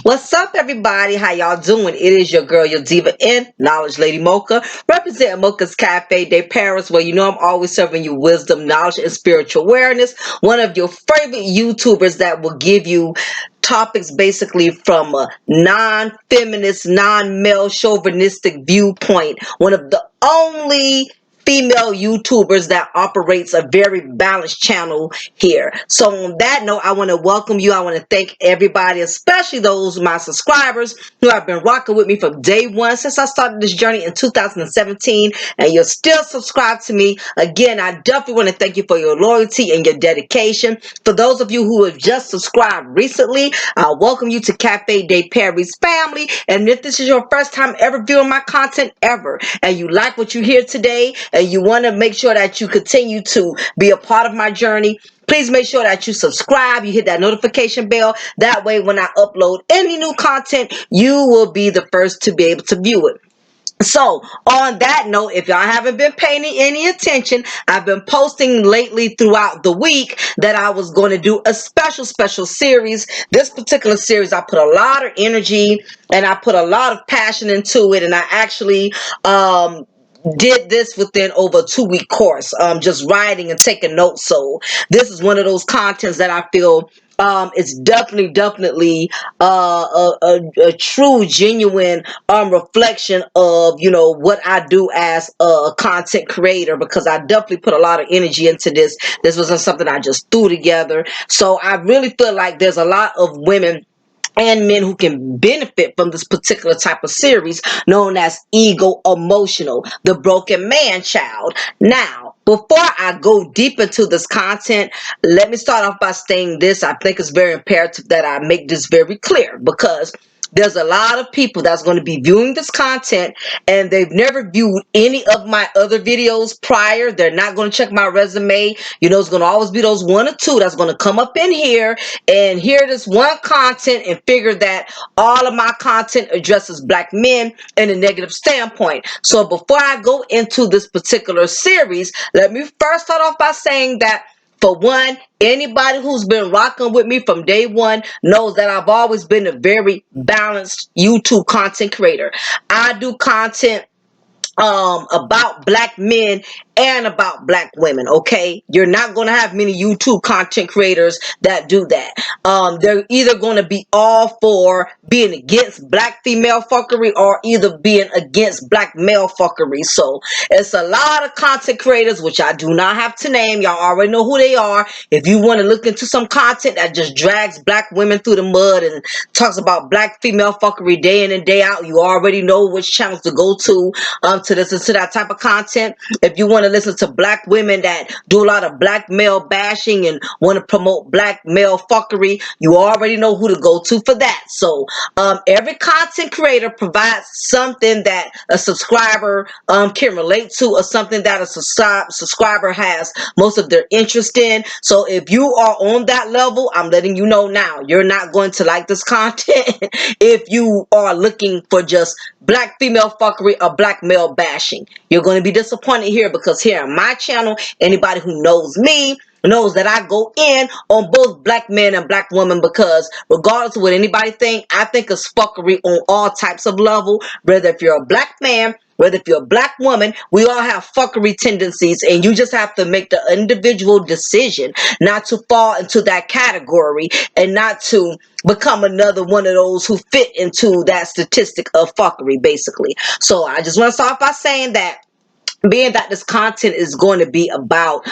What's up, everybody? How y'all doing? It is your girl, your diva in knowledge, Lady Mocha, representing Mocha's Cafe de Paris, where you know I'm always serving you wisdom, knowledge, and spiritual awareness. One of your favorite YouTubers that will give you topics basically from a non-feminist, non-male chauvinistic viewpoint. One of the only female YouTubers that operates a very balanced channel here. So on that note, I want to welcome you. I want to thank everybody, especially those my subscribers who have been rocking with me from day one since I started this journey in 2017, and you're still subscribed to me. Again, I definitely want to thank you for your loyalty and your dedication. For those of you who have just subscribed recently, I welcome you to Cafe de Paris family. And if this is your first time ever viewing my content ever, and you like what you hear today, and you want to make sure that you continue to be a part of my journey, please make sure that you subscribe, you hit that notification bell. That way, when I upload any new content, you will be the first to be able to view it. So, on that note, if y'all haven't been paying any attention, I've been posting lately throughout the week that I was going to do a special series. This particular series, I put a lot of energy and I put a lot of passion into it, and I actually did this within over a 2-week course, just writing and taking notes. So this is one of those contents that I feel it's definitely a true, genuine reflection of, you know, what I do as a content creator, because I definitely put a lot of energy into this. This wasn't something I just threw together. So I really feel like there's a lot of women and men who can benefit from this particular type of series known as Egomotional, the broken man child. Now, before I go deep into this content, let me start off by saying this. I think it's very imperative that I make this very clear, because there's a lot of people that's going to be viewing this content and they've never viewed any of my other videos prior. They're not going to check my resume. You know, it's going to always be those one or two that's going to come up in here and hear this one content and figure that all of my content addresses black men in a negative standpoint. So before I go into this particular series, let me first start off by saying that, for one, anybody who's been rocking with me from day one knows that I've always been a very balanced YouTube content creator. I do content about black men and about black women. Okay, you're not going to have many YouTube content creators that do that. They're either going to be all for being against black female fuckery or either being against black male fuckery. So it's a lot of content creators, which I do not have to name. Y'all already know who they are. If you want to look into some content that just drags black women through the mud and talks about black female fuckery day in and day out, you already know which channels to go to listen to that type of content. If you want to listen to black women that do a lot of black male bashing and want to promote black male fuckery, you already know who to go to for that. So every content creator provides something that a subscriber can relate to, or something that a subscriber has most of their interest in. So if you are on that level, I'm letting you know now, you're not going to like this content if you are looking for just black female fuckery or black male bashing. You're going to be disappointed here, because here on my channel, anybody who knows me knows that I go in on both black men and black women, because regardless of what anybody think, I think it's fuckery on all types of level. Whether if you're a black man, whether if you're a black woman, we all have fuckery tendencies, and you just have to make the individual decision not to fall into that category and not to become another one of those who fit into that statistic of fuckery, basically. So I just want to start by saying that, being that this content is going to be about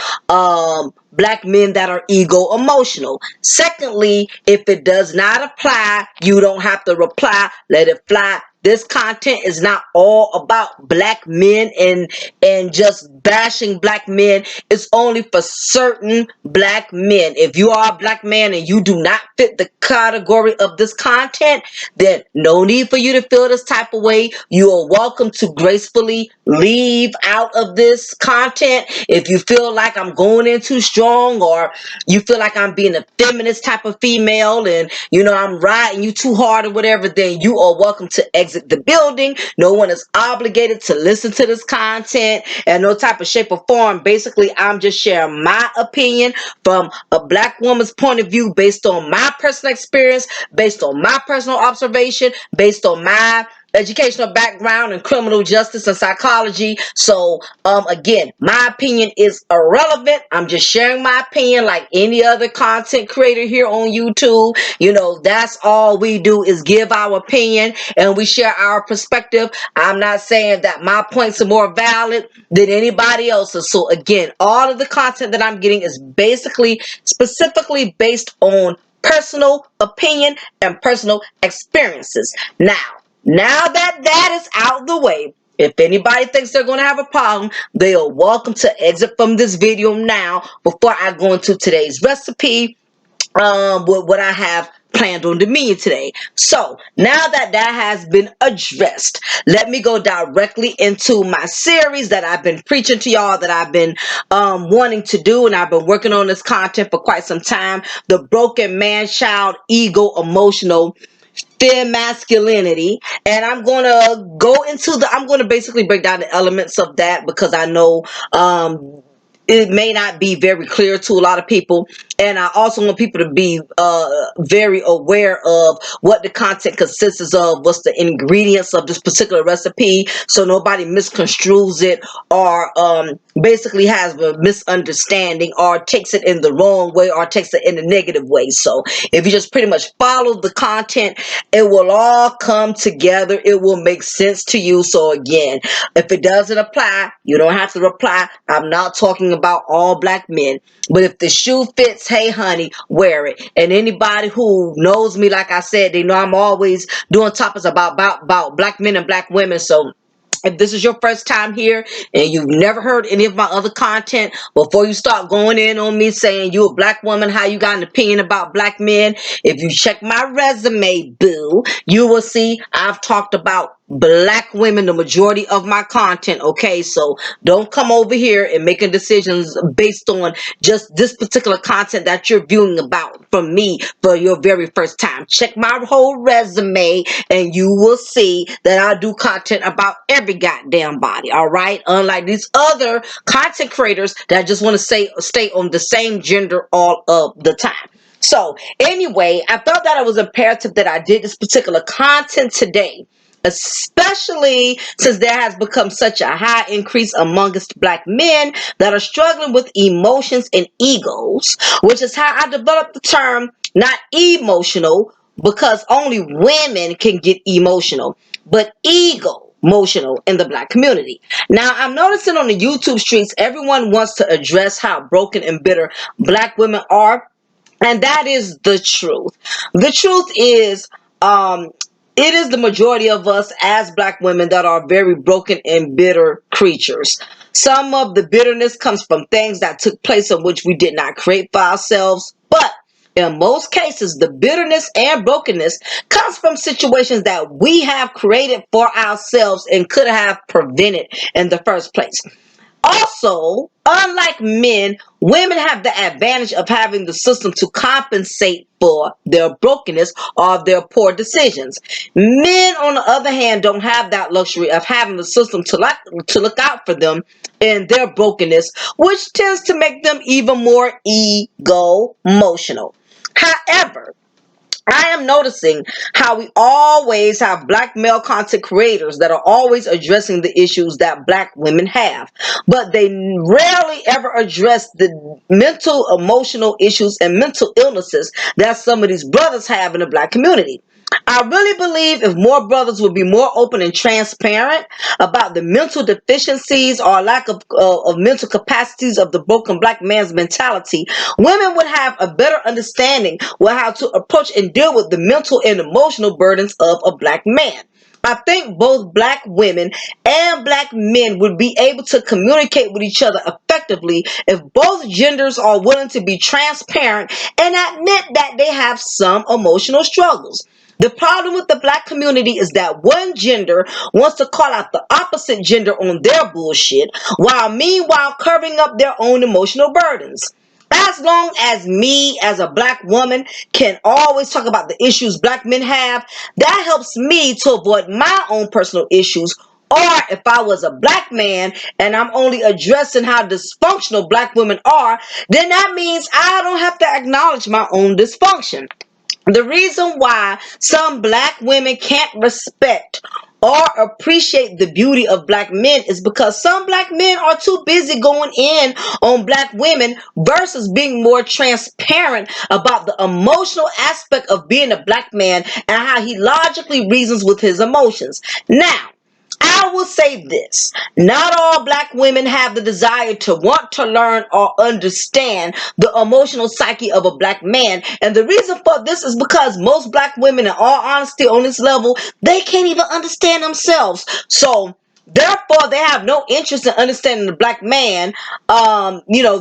black men that are ego emotional. Secondly, if it does not apply, you don't have to reply. Let it fly. This content is not all about black men and just bashing black men. It's only for certain black men. If you are a black man and you do not fit the category of this content, then no need for you to feel this type of way. You are welcome to gracefully leave out of this content. If you feel like I'm going in too strong, or you feel like I'm being a feminist type of female and, you know, I'm riding you too hard or whatever, then you are welcome to exit the building. No one is obligated to listen to this content, and no type type of shape or form. Basically, I'm just sharing my opinion from a black woman's point of view based on my personal experience, based on my personal observation, based on my educational background in criminal justice and psychology. So again, my opinion is irrelevant. I'm just sharing my opinion like any other content creator here on YouTube. You know, that's all we do is give our opinion and we share our perspective. I'm not saying that my points are more valid than anybody else's. So again, all of the content that I'm getting is basically specifically based on personal opinion and personal experiences. Now that that is out the way, if anybody thinks they're going to have a problem, they are welcome to exit from this video now before I go into today's recipe, what I have planned on the menu today. So now that that has been addressed, let me go directly into my series that I've been preaching to y'all, that I've been wanting to do, and I've been working on this content for quite some time. The Broken Man Child Ego Emotional Fear Masculinity. And I'm going to go into I'm going to basically break down the elements of that because I know it may not be very clear to a lot of people, and I also want people to be very aware of what the content consists of, what's the ingredients of this particular recipe, so nobody misconstrues it or basically has a misunderstanding or takes it in the wrong way or takes it in a negative way. So if you just pretty much follow the content, it will all come together. It will make sense to you. So again, if it doesn't apply, you don't have to reply. I'm not talking about all black men, but if the shoe fits, hey honey, wear it. And anybody who knows me, like I said, they know I'm always doing topics about black men and black women. So if this is your first time here and you've never heard any of my other content, before you start going in on me saying you a black woman, how you got an opinion about black men, if you check my resume, boo, you will see I've talked about black women the majority of my content. Okay, so don't come over here and making decisions based on just this particular content that you're viewing about from me for your very first time. Check my whole resume and you will see that I do content about every goddamn body. All right, unlike these other content creators that just want to stay on the same gender all of the time. So anyway, I felt that it was imperative that I did this particular content today, especially since there has become such a high increase amongst black men that are struggling with emotions and egos, which is how I developed the term not emotional, because only women can get emotional, but ego emotional in the black community. Now, I'm noticing on the YouTube streets, everyone wants to address how broken and bitter black women are, and that is the truth. The truth is, it is the majority of us as black women that are very broken and bitter creatures. Some of the bitterness comes from things that took place in which we did not create for ourselves, but in most cases, the bitterness and brokenness comes from situations that we have created for ourselves and could have prevented in the first place. Also, unlike men, women have the advantage of having the system to compensate for their brokenness or their poor decisions. Men, on the other hand, don't have that luxury of having the system to look out for them in their brokenness, which tends to make them even more ego emotional. However, I am noticing how we always have black male content creators that are always addressing the issues that black women have, but they rarely ever address the mental, emotional issues and mental illnesses that some of these brothers have in the black community. I really believe if more brothers would be more open and transparent about the mental deficiencies or lack of mental capacities of the broken black man's mentality, women would have a better understanding with how to approach and deal with the mental and emotional burdens of a black man. I think both black women and black men would be able to communicate with each other effectively if both genders are willing to be transparent and admit that they have some emotional struggles. The problem with the black community is that one gender wants to call out the opposite gender on their bullshit, while meanwhile covering up their own emotional burdens. As long as me, as a black woman, can always talk about the issues black men have, that helps me to avoid my own personal issues Or if I was a black man and I'm only addressing how dysfunctional black women are, then that means I don't have to acknowledge my own dysfunction. The reason why some black women can't respect or appreciate the beauty of black men is because some black men are too busy going in on black women versus being more transparent about the emotional aspect of being a black man and how he logically reasons with his emotions. Now, I will say this. Not all black women have the desire to want to learn or understand the emotional psyche of a black man. And the reason for this is because most black women, in all honesty, on this level, they can't even understand themselves. So, therefore, they have no interest in understanding the black man.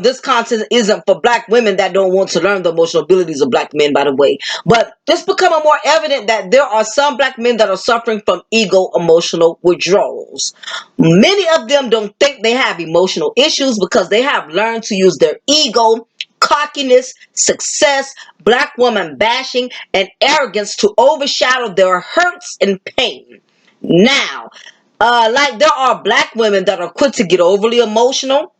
This content isn't for black women that don't want to learn the emotional abilities of black men, by the way. But it's becoming more evident that there are some black men that are suffering from ego emotional withdrawals. Many of them don't think they have emotional issues because they have learned to use their ego, cockiness, success, black woman bashing, and arrogance to overshadow their hurts and pain. Now, like there are black women that are quick to get overly emotional.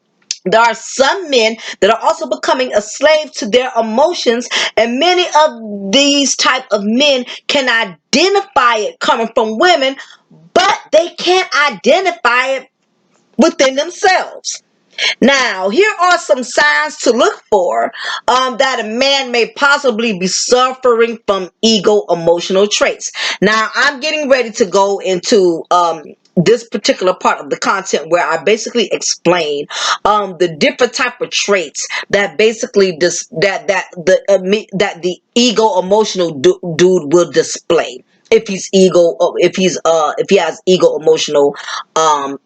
There are some men that are also becoming a slave to their emotions, and many of these type of men can identify it coming from women, but they can't identify it within themselves. Now, here are some signs to look for that a man may possibly be suffering from ego emotional traits. Now, I'm getting ready to go into this particular part of the content where I basically explain the different type of traits that basically that the ego emotional dude will display if he has ego emotional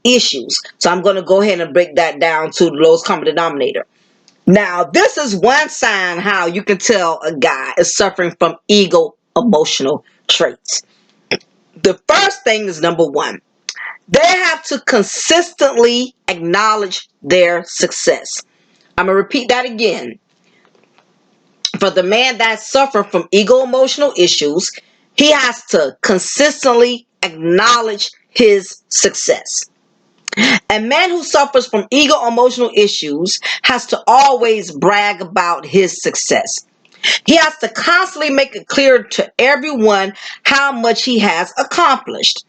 issues. So I'm going to go ahead and break that down to the lowest common denominator. Now, this is one sign how you can tell a guy is suffering from ego emotional traits. The first thing is number one, they have to consistently acknowledge their success. I'm going to repeat that again. For the man that suffers from ego emotional issues, he has to consistently acknowledge his success. A man who suffers from ego emotional issues has to always brag about his success. He has to constantly make it clear to everyone how much he has accomplished,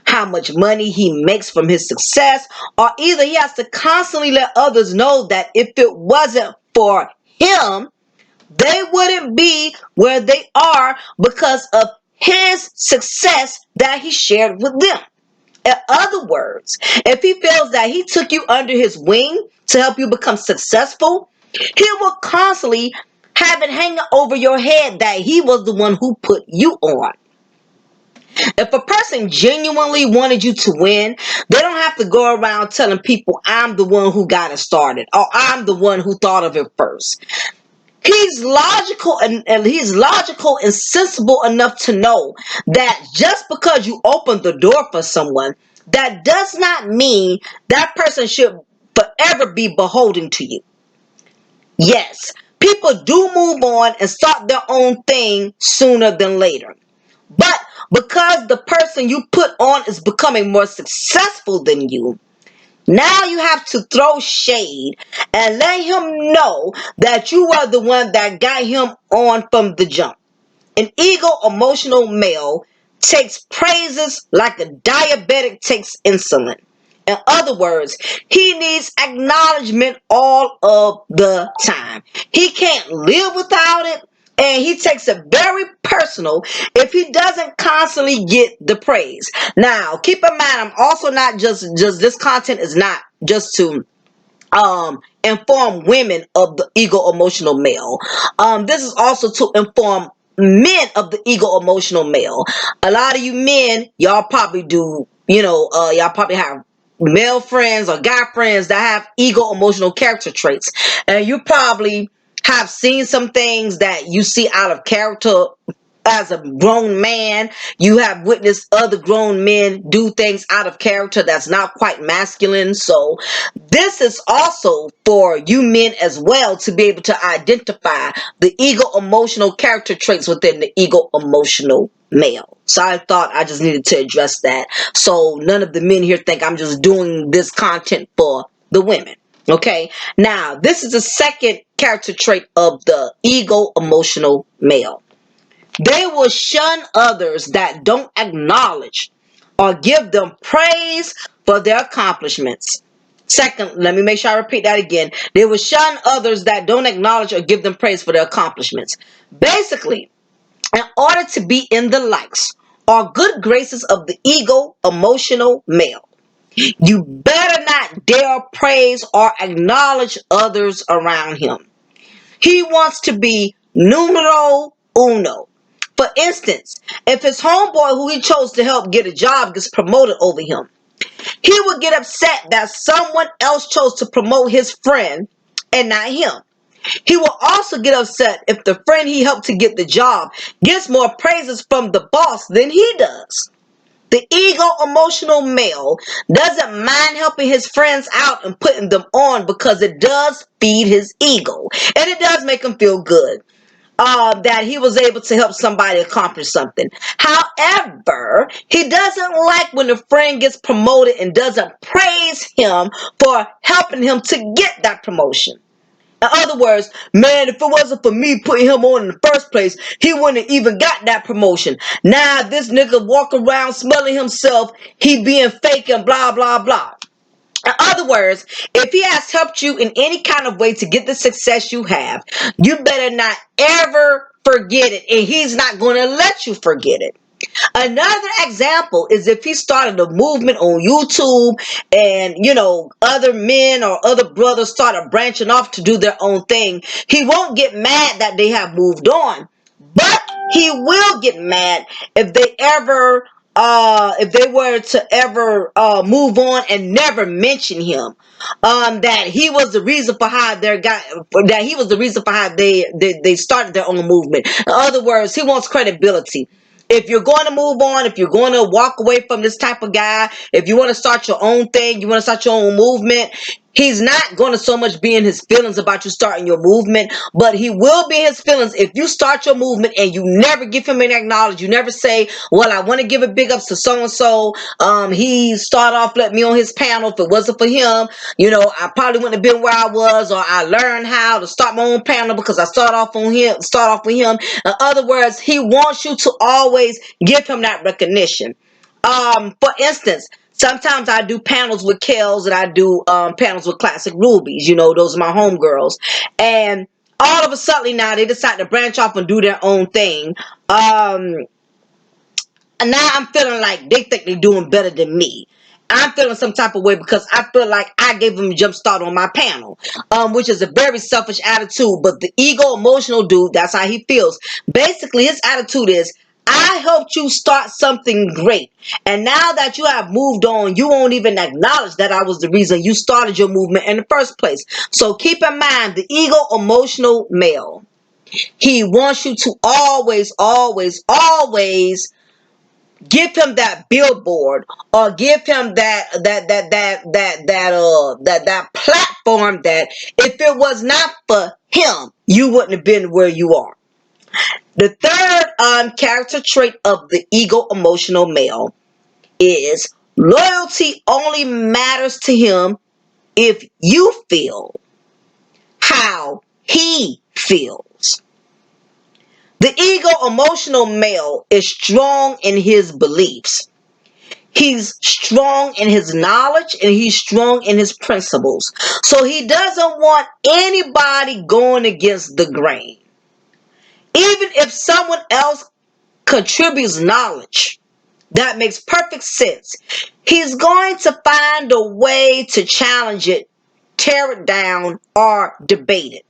how much money he makes from his success, or either he has to constantly let others know that if it wasn't for him, they wouldn't be where they are because of his success that he shared with them. In other words, if he feels that he took you under his wing to help you become successful, he will constantly have it hanging over your head that he was the one who put you on. If a person genuinely wanted you to win, they don't have to go around telling people, I'm the one who got it started, or I'm the one who thought of it first. He's logical and he's logical and sensible enough to know that just because you open the door for someone, that does not mean that person should forever be beholden to you. Yes, people do move on and start their own thing sooner than later. But because the person you put on is becoming more successful than you, now you have to throw shade and let him know that you are the one that got him on from the jump. An ego emotional male takes praises like a diabetic takes insulin. In other words, he needs acknowledgement all of the time. He can't live without it, and he takes it very personal if he doesn't constantly get the praise. Now, keep in mind, I'm also not just this content is not just to inform women of the ego emotional male. This is also to inform men of the ego emotional male. A lot of you men, y'all probably do, y'all probably have male friends or guy friends that have ego emotional character traits, and you probably have seen some things that you see out of character as a grown man. You have witnessed other grown men do things out of character that's not quite masculine. So this is also for you men as well to be able to identify the ego emotional character traits within the ego emotional males. So I thought I just needed to address that. So none of the men here think I'm just doing this content for the women. Okay. Now, this is the second character trait of the ego emotional male. They will shun others that don't acknowledge or give them praise for their accomplishments. Second, let me make sure I repeat that again. They will shun others that don't acknowledge or give them praise for their accomplishments. Basically, in order to be in the likes or good graces of the ego emotional male, you better not dare praise or acknowledge others around him. He wants to be numero uno. For instance, if his homeboy who he chose to help get a job gets promoted over him, he would get upset that someone else chose to promote his friend and not him. He will also get upset if the friend he helped to get the job gets more praises from the boss than he does. The ego emotional male doesn't mind helping his friends out and putting them on because it does feed his ego and it does make him feel good that he was able to help somebody accomplish something. However, he doesn't like when a friend gets promoted and doesn't praise him for helping him to get that promotion. In other words, man, if it wasn't for me putting him on in the first place, he wouldn't have even got that promotion. Now this nigga walk around smelling himself, he being fake and blah, blah, blah. In other words, if he has helped you in any kind of way to get the success you have, you better not ever forget it. And he's not going to let you forget it. Another example is if he started a movement on YouTube and, other men or other brothers started branching off to do their own thing, he won't get mad that they have moved on. But he will get mad if they were to ever move on and never mention him. That he was the reason for how they started their own movement. In other words, he wants credibility. If you're going to move on, if you're going to walk away from this type of guy, if you want to start your own thing, you want to start your own movement, he's not going to so much be in his feelings about you starting your movement, but he will be in his feelings if you start your movement and you never give him any acknowledgement. You never say, well, I want to give a big ups to so-and-so. He started off letting me on his panel. If it wasn't for him, I probably wouldn't have been where I was, or I learned how to start my own panel because I start off with him. In other words, he wants you to always give him that recognition. For instance, sometimes I do panels with Kels and I do panels with Classic Rubies. Those are my homegirls. And all of a sudden now they decide to branch off and do their own thing. And now I'm feeling like they think they're doing better than me. I'm feeling some type of way because I feel like I gave them a jump start on my panel, which is a very selfish attitude. But the ego emotional dude, that's how he feels. Basically, his attitude is, I helped you start something great. And now that you have moved on, you won't even acknowledge that I was the reason you started your movement in the first place. So keep in mind, the ego emotional male, he wants you to always, always, always give him that billboard or give him that platform that if it was not for him, you wouldn't have been where you are. The third character trait of the ego emotional male is loyalty only matters to him if you feel how he feels. The ego emotional male is strong in his beliefs. He's strong in his knowledge and he's strong in his principles. So he doesn't want anybody going against the grain. Even if someone else contributes knowledge that makes perfect sense, he's going to find a way to challenge it, tear it down, or debate it.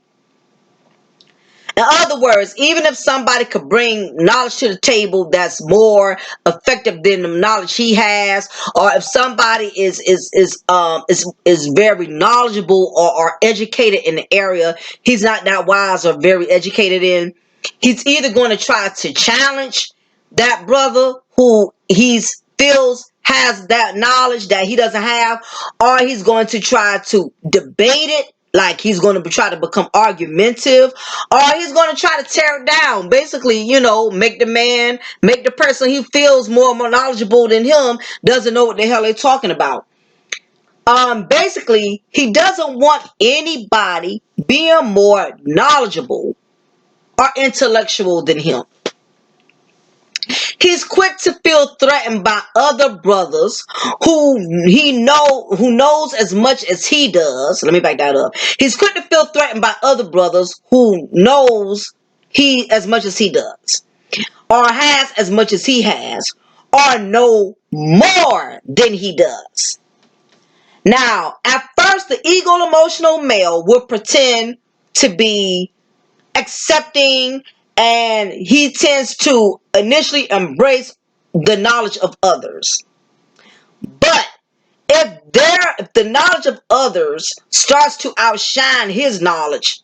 In other words, even if somebody could bring knowledge to the table that's more effective than the knowledge he has, or if somebody is very knowledgeable or educated in the area he's not that wise or very educated in, he's either going to try to challenge that brother who he feels has that knowledge that he doesn't have, or he's going to try to debate it like he's going to try to become argumentative, or he's going to try to tear it down. Basically, make the person he feels more knowledgeable than him doesn't know what the hell they're talking about. Basically, he doesn't want anybody being more knowledgeable or intellectual than him. He's quick to feel threatened by other brothers who knows as much as he does. Let me back that up. He's quick to feel threatened by other brothers who knows he as much as he does, or has as much as he has, or know more than he does. Now, at first, the ego-emotional male will pretend to be accepting, and he tends to initially embrace the knowledge of others. But if the knowledge of others starts to outshine his knowledge,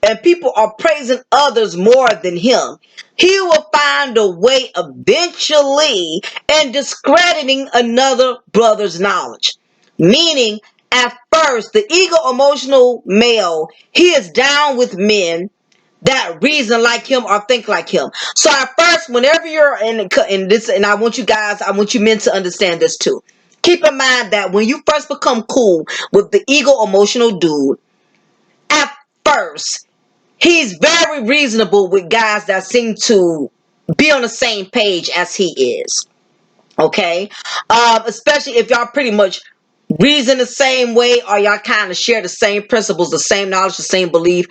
and people are praising others more than him, he will find a way eventually in discrediting another brother's knowledge. Meaning, at first, the ego-emotional male, he is down with men that reason like him or think like him. So at first, whenever you're in this, and I want you men to understand this too. Keep in mind that when you first become cool with the ego-emotional dude, at first, he's very reasonable with guys that seem to be on the same page as he is. Okay? Especially if y'all pretty much reason the same way, or y'all kind of share the same principles, the same knowledge, the same belief.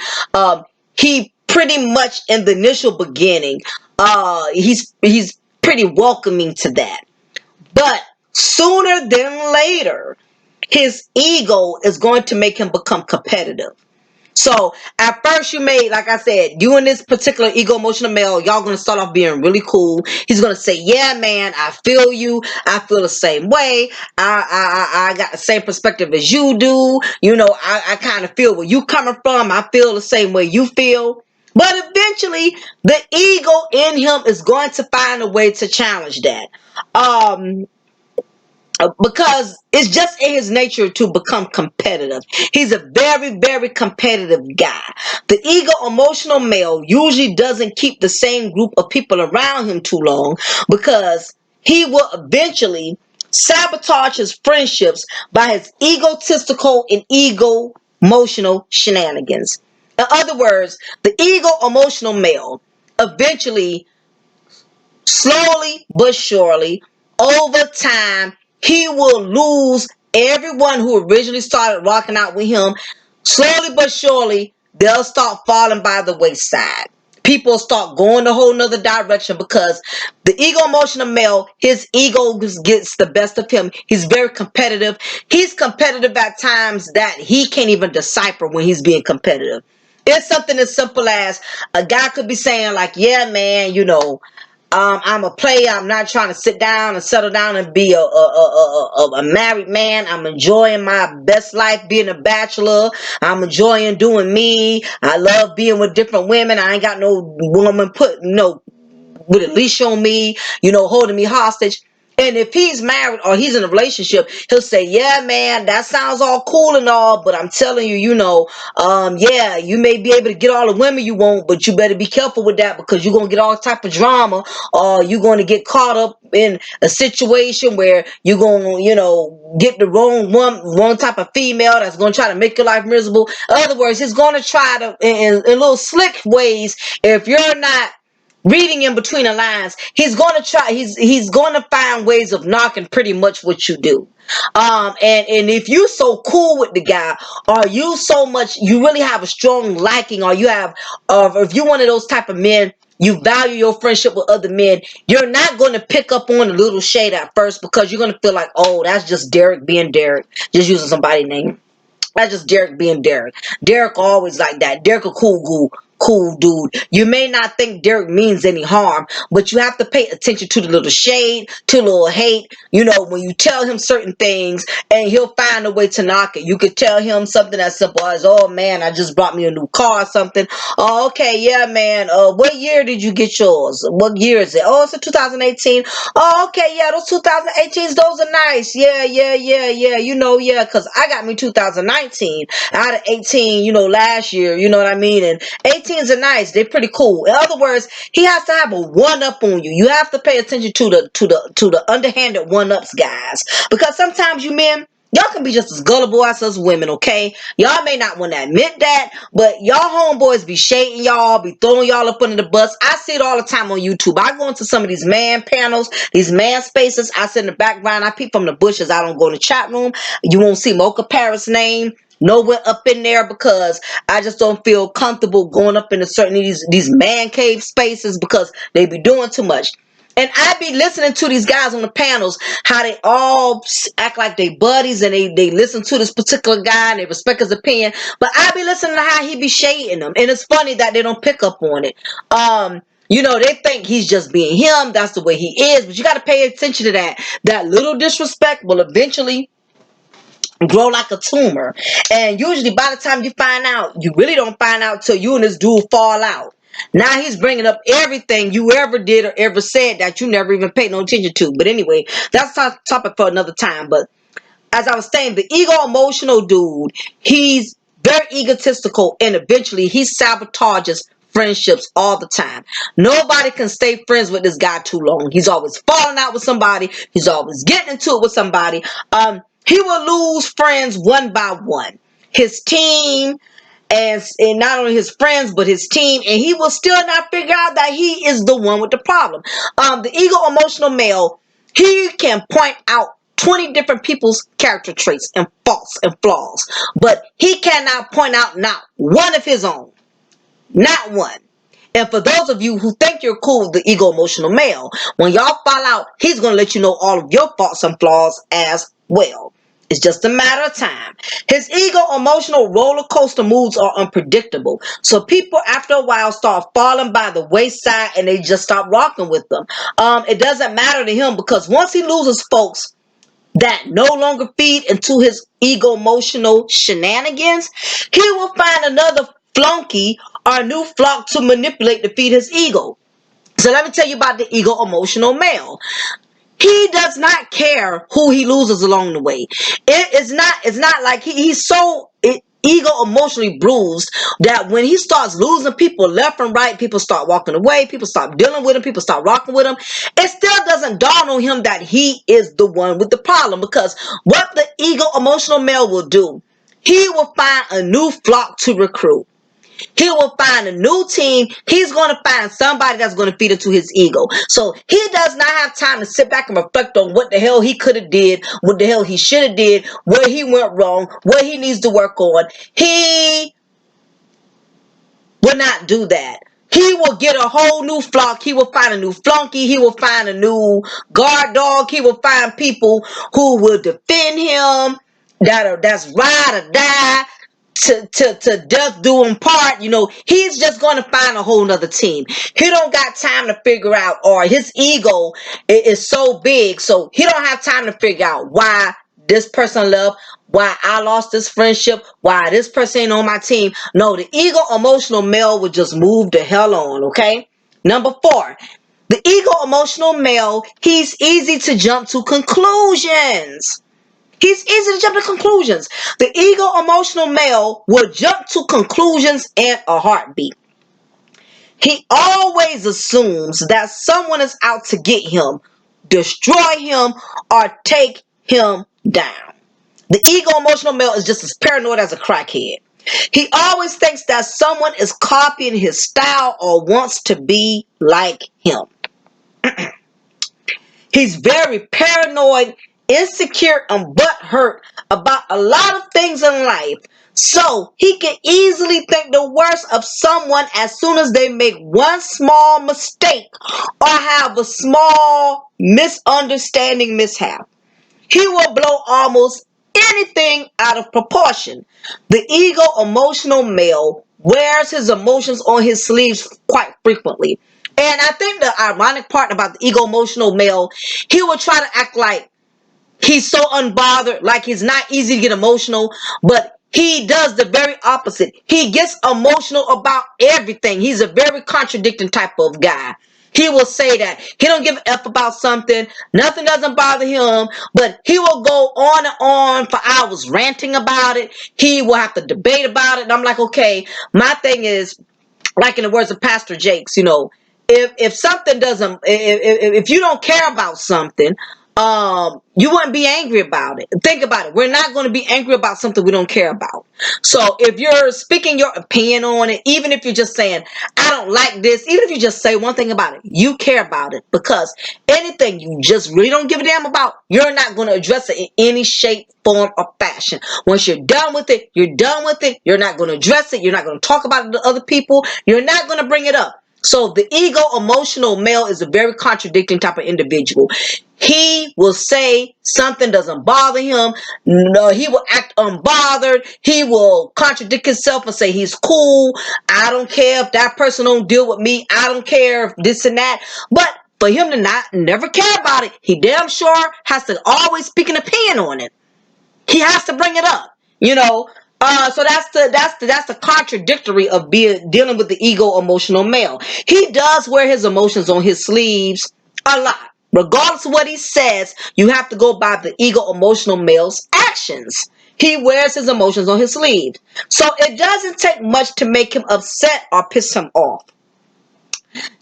He pretty much in the initial beginning, he's pretty welcoming to that. But sooner than later, his ego is going to make him become competitive. So at first you may, like I said, you and this particular ego-emotional male, y'all going to start off being really cool. He's going to say, yeah, man, I feel you. I feel the same way. I got the same perspective as you do. I kind of feel where you coming from. I feel the same way you feel. But eventually, the ego in him is going to find a way to challenge that. Because it's just in his nature to become competitive. He's a very, very competitive guy. The ego-emotional male usually doesn't keep the same group of people around him too long, because he will eventually sabotage his friendships by his egotistical and ego-emotional shenanigans. In other words, the ego-emotional male eventually, slowly but surely, over time, he will lose everyone who originally started rocking out with him. Slowly but surely, they'll start falling by the wayside. People start going a whole nother direction, because the ego-emotional male, his ego gets the best of him. He's very competitive. He's competitive at times that he can't even decipher when he's being competitive. It's something as simple as a guy could be saying like, yeah, man, I'm a player. I'm not trying to sit down and settle down and be a married man. I'm enjoying my best life being a bachelor. I'm enjoying doing me. I love being with different women. I ain't got no woman with a leash on me, holding me hostage. And if he's married or he's in a relationship, he'll say, yeah, man, that sounds all cool and all, but I'm telling you, yeah, you may be able to get all the women you want, but you better be careful with that, because you're going to get all type of drama, or you're going to get caught up in a situation where you're going to, get the wrong type of female that's going to try to make your life miserable. In other words, he's going to try to, in little slick ways, if you're not reading in between the lines, he's going to find ways of knocking pretty much what you do. And if you so cool with the guy, or you really have a strong liking, or if you're one of those type of men, you value your friendship with other men, you're not going to pick up on a little shade at first, because you're going to feel like, oh, that's just Derek being Derek, just using somebody's name. That's just Derek being Derek. Derek always like that. Derek a cool dude. You may not think Derek means any harm, but you have to pay attention to the little shade, to the little hate. You know, when you tell him certain things and he'll find a way to knock it. You could tell him something as simple as, oh man, I just bought me a new car or something. Oh, okay, yeah, man. What year did you get yours? What year is it? Oh, it's a 2018. Oh, okay, yeah, those 2018s, those are nice. Yeah, yeah, yeah, yeah. You know, yeah, because I got me 2019 out of 18, you know, last year. You know what I mean? And 18s are nice. They're pretty cool. In other words, he has to have a one up on you. You have to pay attention to the underhanded one ups, guys, because sometimes you men, y'all can be just as gullible as us women, okay? Y'all may not want to admit that, but y'all homeboys be shading y'all, be throwing y'all up under the bus. I see it all the time on YouTube. I go into some of these man panels, these man spaces. I sit in the background. I peep from the bushes. I don't go in the chat room. You won't see Mocha Paris' name nowhere up in there because I just don't feel comfortable going up into certain these man cave spaces because they be doing too much. And I be listening to these guys on the panels, how they all act like they buddies and they listen to this particular guy and they respect his opinion. But I be listening to how he be shading them. And it's funny that they don't pick up on it. You know, they think he's just being him. That's the way he is. But you got to pay attention to that. That little disrespect will eventually grow like a tumor. And usually by the time you find out, you really don't find out till you and this dude fall out. Now he's bringing up everything you ever did or ever said that you never even paid no attention to. But anyway, that's a topic for another time. But as I was saying, the ego-emotional dude, he's very egotistical and eventually he sabotages friendships all the time. Nobody can stay friends with this guy too long. He's always falling out with somebody. He's always getting into it with somebody. He will lose friends one by one. His team, and not only his friends but his team, and he will still not figure out that he is the one with the problem. The ego emotional male, he can point out 20 different people's character traits and faults and flaws, but he cannot point out not one of his own. Not one. And for those of you who think you're cool with the ego emotional male, when y'all fall out, he's going to let you know all of your faults and flaws as well. It's just a matter of time. His ego emotional roller coaster moods are unpredictable. So people after a while start falling by the wayside and they just stop rocking with them. It doesn't matter to him because once he loses folks that no longer feed into his ego emotional shenanigans, he will find another flunky or a new flock to manipulate to feed his ego. So let me tell you about the ego emotional male. He does not care who he loses along the way. It's not like he's so ego emotionally bruised that when he starts losing people left and right, people start walking away, people stop dealing with him, people start rocking with him. It still doesn't dawn on him that he is the one with the problem, because what the ego emotional male will do, he will find a new flock to recruit. He will find a new team. He's going to find somebody that's going to feed into his ego. So he does not have time to sit back and reflect on what the hell he could have did, what the hell he should have did, where he went wrong, what he needs to work on. He will not do that. He will get a whole new flock. He will find a new flunky. He will find a new guard dog. He will find people who will defend him, that's ride or die to death do him part. You know, he's just going to find a whole nother team. He don't got time to figure out, or his ego is so big, so he don't have time to figure out why this person left, why I lost this friendship, why this person ain't on my team. No, the ego emotional male would just move the hell on, okay? Number 4, the ego emotional male, he's easy to jump to conclusions. He's easy to jump to conclusions. The ego emotional male will jump to conclusions in a heartbeat. He always assumes that someone is out to get him, destroy him, or take him down. The ego emotional male is just as paranoid as a crackhead. He always thinks that someone is copying his style or wants to be like him. He's very paranoid, insecure, and butthurt about a lot of things in life. So he can easily think the worst of someone as soon as they make one small mistake or have a small misunderstanding mishap. He will blow almost anything out of proportion. The ego emotional male wears his emotions on his sleeves quite frequently. And I think the ironic part about the ego emotional male, he will try to act like he's so unbothered, like he's not easy to get emotional, but he does the very opposite. He gets emotional about everything. He's a very contradicting type of guy. He will say that he don't give a F about something, nothing doesn't bother him, but he will go on and on for hours ranting about it. He will have to debate about it. And I'm like, okay, my thing is, like in the words of Pastor Jakes, if something doesn't, if you don't care about something, you wouldn't be angry about it. Think about it. We're not going to be angry about something we don't care about. So if you're speaking your opinion on it, even if you're just saying, I don't like this, even if you just say one thing about it, you care about it, because anything you just really don't give a damn about, you're not going to address it in any shape, form, or fashion. Once you're done with it, you're done with it. You're not going to address it. You're not going to talk about it to other people. You're not going to bring it up. So the ego emotional male is a very contradicting type of individual. He will say something doesn't bother him. No, he will act unbothered. He will contradict himself and say he's cool. I don't care if that person don't deal with me. I don't care if this and that. But for him to never care about it, he damn sure has to always speak an opinion on it. He has to bring it up, so that's the contradictory of dealing with the ego emotional male. He does wear his emotions on his sleeves a lot. Regardless of what he says, you have to go by the ego emotional male's actions. He wears his emotions on his sleeve. So it doesn't take much to make him upset or piss him off.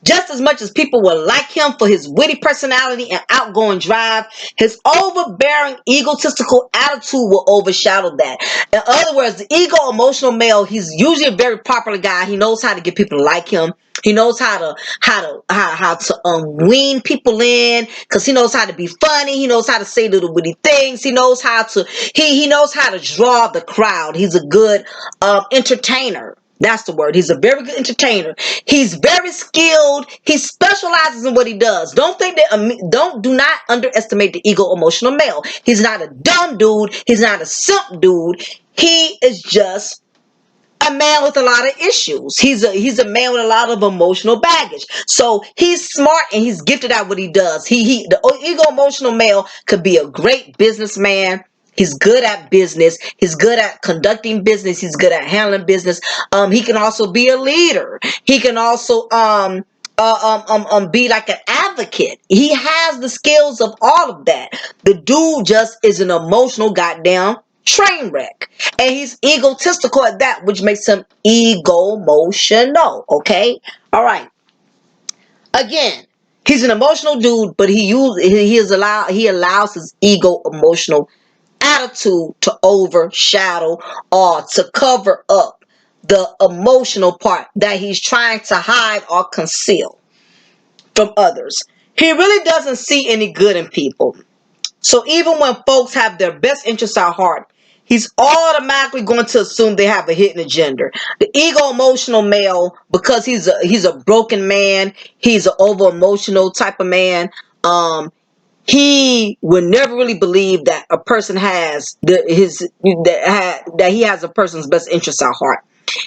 Just as much as people will like him for his witty personality and outgoing drive, his overbearing, egotistical attitude will overshadow that. In other words, the ego emotional male, he's usually a very popular guy. He knows how to get people to like him. He knows how to wean people in, because he knows how to be funny. He knows how to say little witty things. He knows how to draw the crowd. He's a good entertainer. That's the word. He's a very good entertainer. He's very skilled. He specializes in what he does. Do not underestimate the ego emotional male. He's not a dumb dude. He's not a simp dude. He is just a man with a lot of issues. He's a man with a lot of emotional baggage. So he's smart and he's gifted at what he does. The ego emotional male could be a great businessman. He's good at business. He's good at conducting business. He's good at handling business. He can also be a leader. He can also be like an advocate. He has the skills of all of that. The dude just is an emotional goddamn train wreck, and he's egotistical at that, which makes him egomotional. Okay, all right. Again, he's an emotional dude, but he allows his ego emotional attitude to overshadow or to cover up the emotional part that he's trying to hide or conceal from others. He really doesn't see any good in people. So even when folks have their best interests at heart, he's automatically going to assume they have a hidden agenda. The ego emotional male, because he's a broken man, he's an over emotional type of man. He would never really believe that a person has that he has a person's best interest at heart.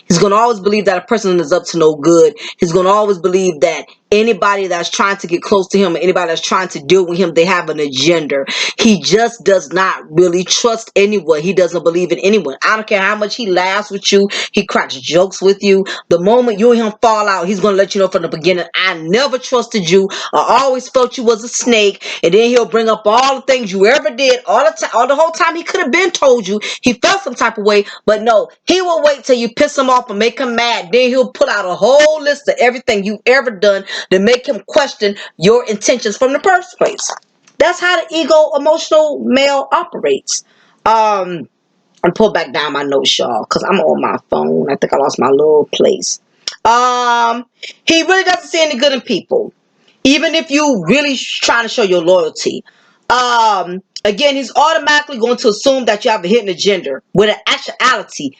He's going to always believe that a person is up to no good. He's going to always believe that anybody that's trying to get close to him, or anybody that's trying to deal with him, they have an agenda. He just does not really trust anyone. He doesn't believe in anyone. I don't care how much he laughs with you. He cracks jokes with you. The moment you and him fall out, he's going to let you know from the beginning, I never trusted you. I always felt you was a snake. And then he'll bring up all the things you ever did, all the whole time he could have been told you he felt some type of way. But no, he will wait till you piss him off and make him mad. Then he'll pull out a whole list of everything you've ever done to make him question your intentions from the first place. That's how the ego emotional male operates. And pull back down my notes, y'all, because I'm on my phone. I think I lost my little place. He really doesn't see any good in people, even if you really trying to show your loyalty. Again, he's automatically going to assume that you have a hidden agenda, when in actuality,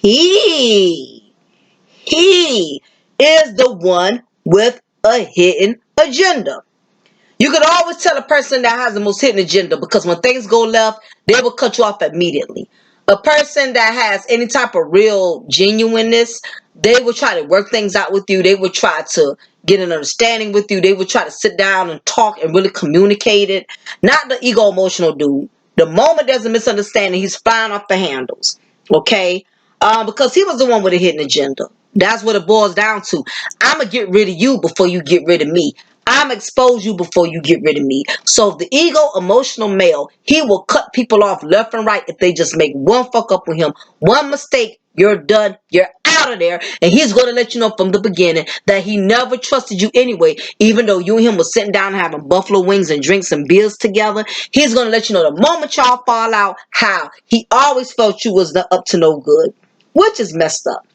he is the one with a hidden agenda. You could always tell a person that has the most hidden agenda, because when things go left, they will cut you off immediately. A person that has any type of real genuineness, They will try to work things out with you. They will try to get an understanding with you. They will try to sit down and talk and really communicate it. Not the ego emotional dude. The moment there's a misunderstanding, he's flying off the handles. Okay? Because he was the one with a hidden agenda. That's what it boils down to. I'm going to get rid of you before you get rid of me. I'm expose you before you get rid of me. So the ego emotional male, he will cut people off left and right if they just make one fuck up with him. One mistake, you're done. You're out of there. And he's going to let you know from the beginning that he never trusted you anyway. Even though you and him was sitting down having buffalo wings and drinks and beers together, he's going to let you know the moment y'all fall out, how he always felt you was up to no good, which is messed up.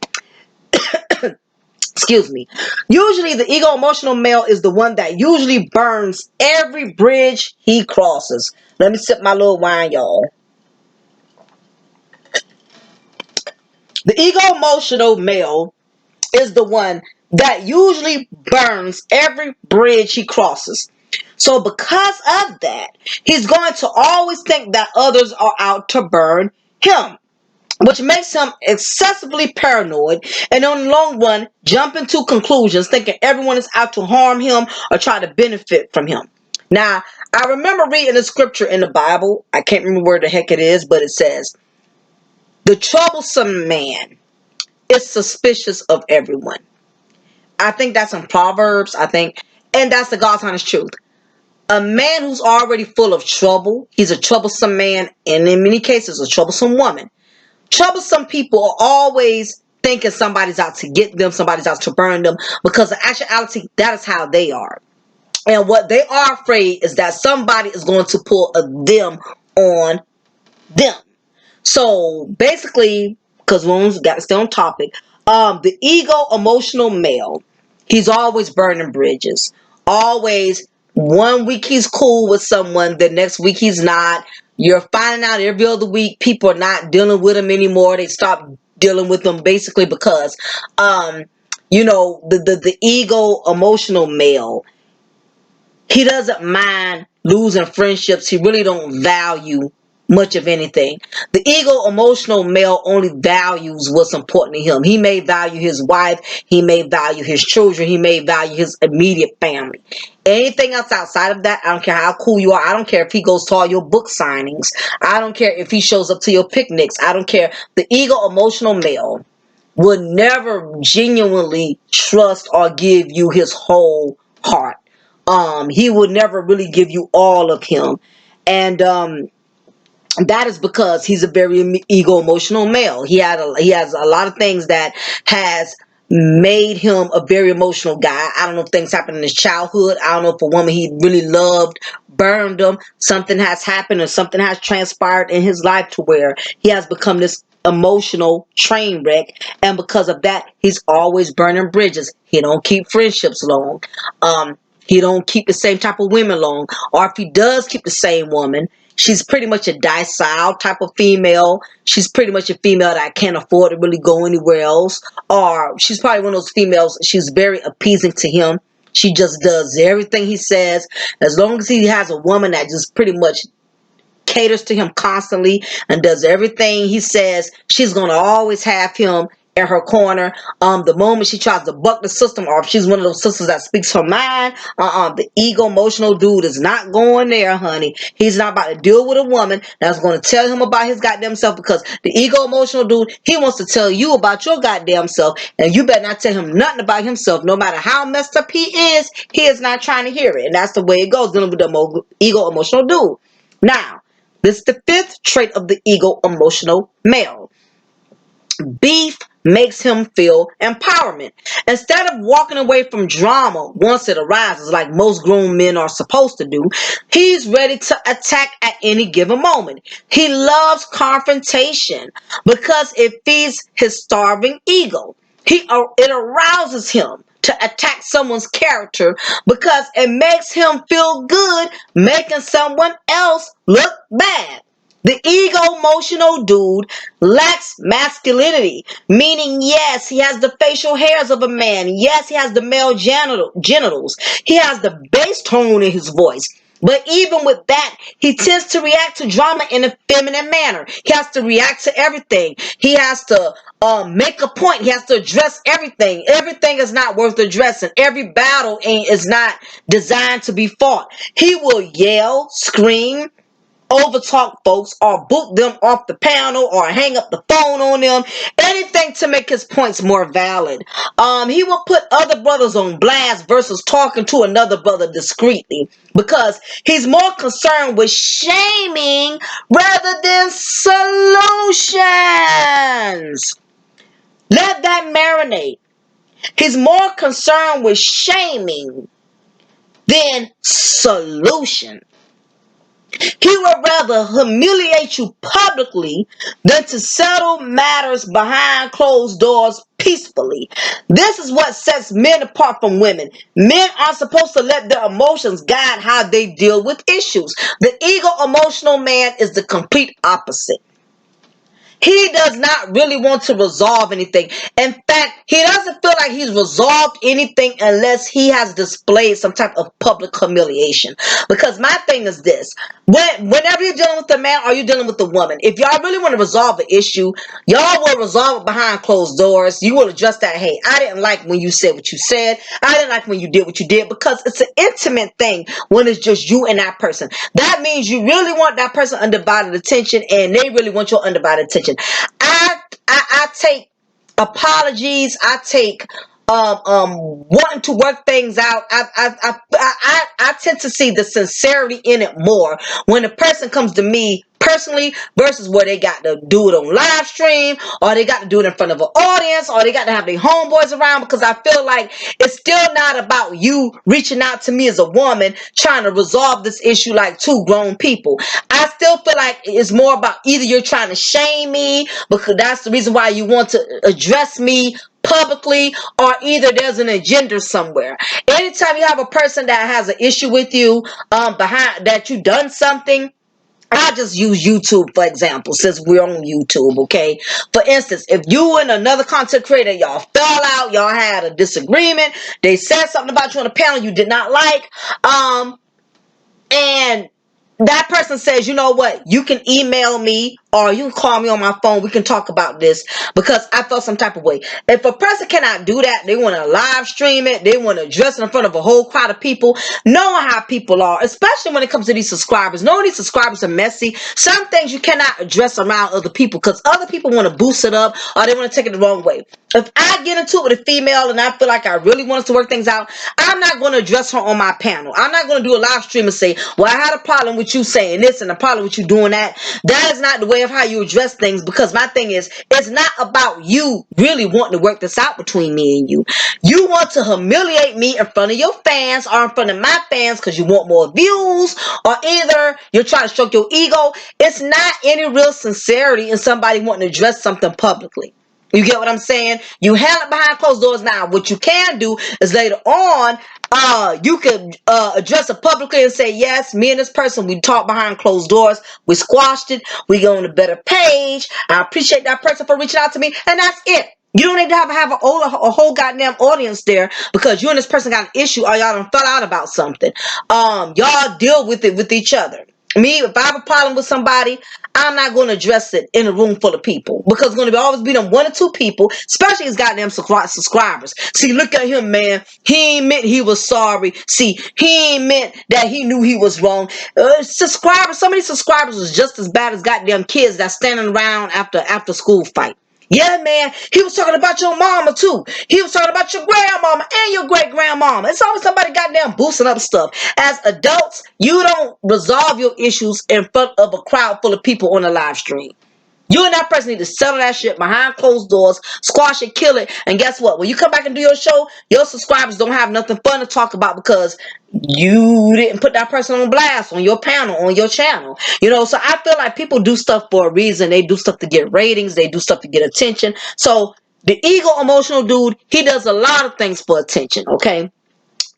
Excuse me. Usually the ego emotional male is the one that usually burns every bridge he crosses. Let me sip my little wine, y'all. The ego emotional male is the one that usually burns every bridge he crosses. So because of that, he's going to always think that others are out to burn him, which makes him excessively paranoid and on the long run jumping to conclusions thinking everyone is out to harm him or try to benefit from him. Now, I remember reading a scripture in the Bible. I can't remember where the heck it is, but it says, the troublesome man is suspicious of everyone. I think that's in Proverbs, and that's the God's honest truth. A man who's already full of trouble, he's a troublesome man, and in many cases, a troublesome woman. Troublesome people are always thinking somebody's out to get them, somebody's out to burn them, because in actuality, that is how they are. And what they are afraid is that somebody is going to pull a them on them. So basically, because women's got to stay on topic, the ego emotional male, he's always burning bridges. Always, one week he's cool with someone, the next week he's not. You're finding out every other week people are not dealing with him anymore. They stop dealing with them basically because, the ego emotional male, he doesn't mind losing friendships. He really don't value much of anything. The ego emotional male only values what's important to him. He may value his wife. He may value his children. He may value his immediate family. Anything else outside of that, I don't care how cool you are. I don't care if he goes to all your book signings. I don't care if he shows up to your picnics. I don't care. The ego emotional male would never genuinely trust or give you his whole heart. He would never really give you all of him. And that is because he's a very ego emotional male. He has a lot of things that has made him a very emotional guy. I don't know if things happened in his childhood. I don't know if a woman he really loved burned him. Something has happened or something has transpired in his life to where he has become this emotional train wreck, and because of that, he's always burning bridges. He don't keep friendships long. He don't keep the same type of women long, or if he does keep the same woman, she's pretty much a docile type of female. She's pretty much a female that can't afford to really go anywhere else. Or she's probably one of those females, she's very appeasing to him. She just does everything he says. As long as he has a woman that just pretty much caters to him constantly and does everything he says, she's going to always have him in her corner. The moment she tries to buck the system, or if she's one of those sisters that speaks her mind, the ego emotional dude is not going there, honey. He's not about to deal with a woman that's going to tell him about his goddamn self, because the ego emotional dude, he wants to tell you about your goddamn self, and you better not tell him nothing about himself. No matter how messed up he is not trying to hear it. And that's the way it goes dealing with the ego emotional dude. Now, this is the fifth trait of the ego emotional male. Beef makes him feel empowerment. Instead of walking away from drama once it arises, like most grown men are supposed to do, he's ready to attack at any given moment. He loves confrontation because it feeds his starving ego. It arouses him to attack someone's character because it makes him feel good making someone else look bad. The ego emotional dude lacks masculinity, meaning yes, he has the facial hairs of a man. Yes, he has the male genitals. He has the bass tone in his voice. But even with that, he tends to react to drama in a feminine manner. He has to react to everything. He has to make a point. He has to address everything. Everything is not worth addressing. Every battle is not designed to be fought. He will yell, scream, overtalk folks, or boot them off the panel, or hang up the phone on them. Anything to make his points more valid. He will put other brothers on blast versus talking to another brother discreetly, because he's more concerned with shaming rather than solutions. Let that marinate. He's more concerned with shaming than solution. He would rather humiliate you publicly than to settle matters behind closed doors peacefully. This is what sets men apart from women. Men are supposed to let their emotions guide how they deal with issues. The ego emotional man is the complete opposite. He does not really want to resolve anything. In fact, he doesn't feel like he's resolved anything unless he has displayed some type of public humiliation. Because my thing is this: whenever you're dealing with a man or you're dealing with a woman, if y'all really want to resolve the issue, y'all will resolve it behind closed doors. You will address that. Hey, I didn't like when you said what you said. I didn't like when you did what you did, because it's an intimate thing when it's just you and that person. That means you really want that person undivided attention, and they really want your undivided attention. I take apologies. I take wanting to work things out. I tend to see the sincerity in it more when a person comes to me personally versus where they got to do it on live stream, or they got to do it in front of an audience, or they got to have their homeboys around, because I feel like it's still not about you reaching out to me as a woman trying to resolve this issue like two grown people. I still feel like it's more about either you're trying to shame me because that's the reason why you want to address me publicly, or either there's an agenda somewhere. Anytime you have a person that has an issue with you behind that you done something, I just use YouTube for example, since we're on YouTube, okay? For instance, if you and another content creator, y'all fell out, y'all had a disagreement, they said something about you on the panel you did not like, and that person says, you know what, you can email me or you can call me on my phone, we can talk about this because I felt some type of way. If a person cannot do that, they want to live stream it, they want to address it in front of a whole crowd of people, knowing how people are, especially when it comes to these subscribers, knowing these subscribers are messy, some things you cannot address around other people because other people want to boost it up or they want to take it the wrong way. If I get into it with a female and I feel like I really want us to work things out, I'm not going to address her on my panel. I'm not going to do a live stream and say, well, I had a problem with you saying this and a problem with you doing that. That is not the way of how you address things, because my thing is, it's not about you really wanting to work this out between me and you. You want to humiliate me in front of your fans or in front of my fans because you want more views, or either you're trying to stroke your ego. It's not any real sincerity in somebody wanting to address something publicly. You get what I'm saying? You handle it behind closed doors now. What you can do is later on, you can address it publicly and say, yes, me and this person, we talked behind closed doors. We squashed it. We go on a better page. I appreciate that person for reaching out to me. And that's it. You don't need to have a whole goddamn audience there because you and this person got an issue or y'all done fell out about something. Y'all deal with it with each other. Me, if I have a problem with somebody, I'm not going to address it in a room full of people, because it's going to always be them one or two people, especially his goddamn subscribers. See, look at him, man. He ain't meant he was sorry. See, he ain't meant that he knew he was wrong. Subscribers, some of these subscribers was just as bad as goddamn kids that's standing around after school fight. Yeah, man, he was talking about your mama too. He was talking about your grandmama and your great grandmama. It's always somebody goddamn boosting up stuff. As adults, you don't resolve your issues in front of a crowd full of people on a live stream. You and that person need to settle that shit behind closed doors, squash it, kill it. And guess what? When you come back and do your show, your subscribers don't have nothing fun to talk about because you didn't put that person on blast on your panel, on your channel. You know, so I feel like people do stuff for a reason. They do stuff to get ratings. They do stuff to get attention. So the ego emotional dude, he does a lot of things for attention, okay?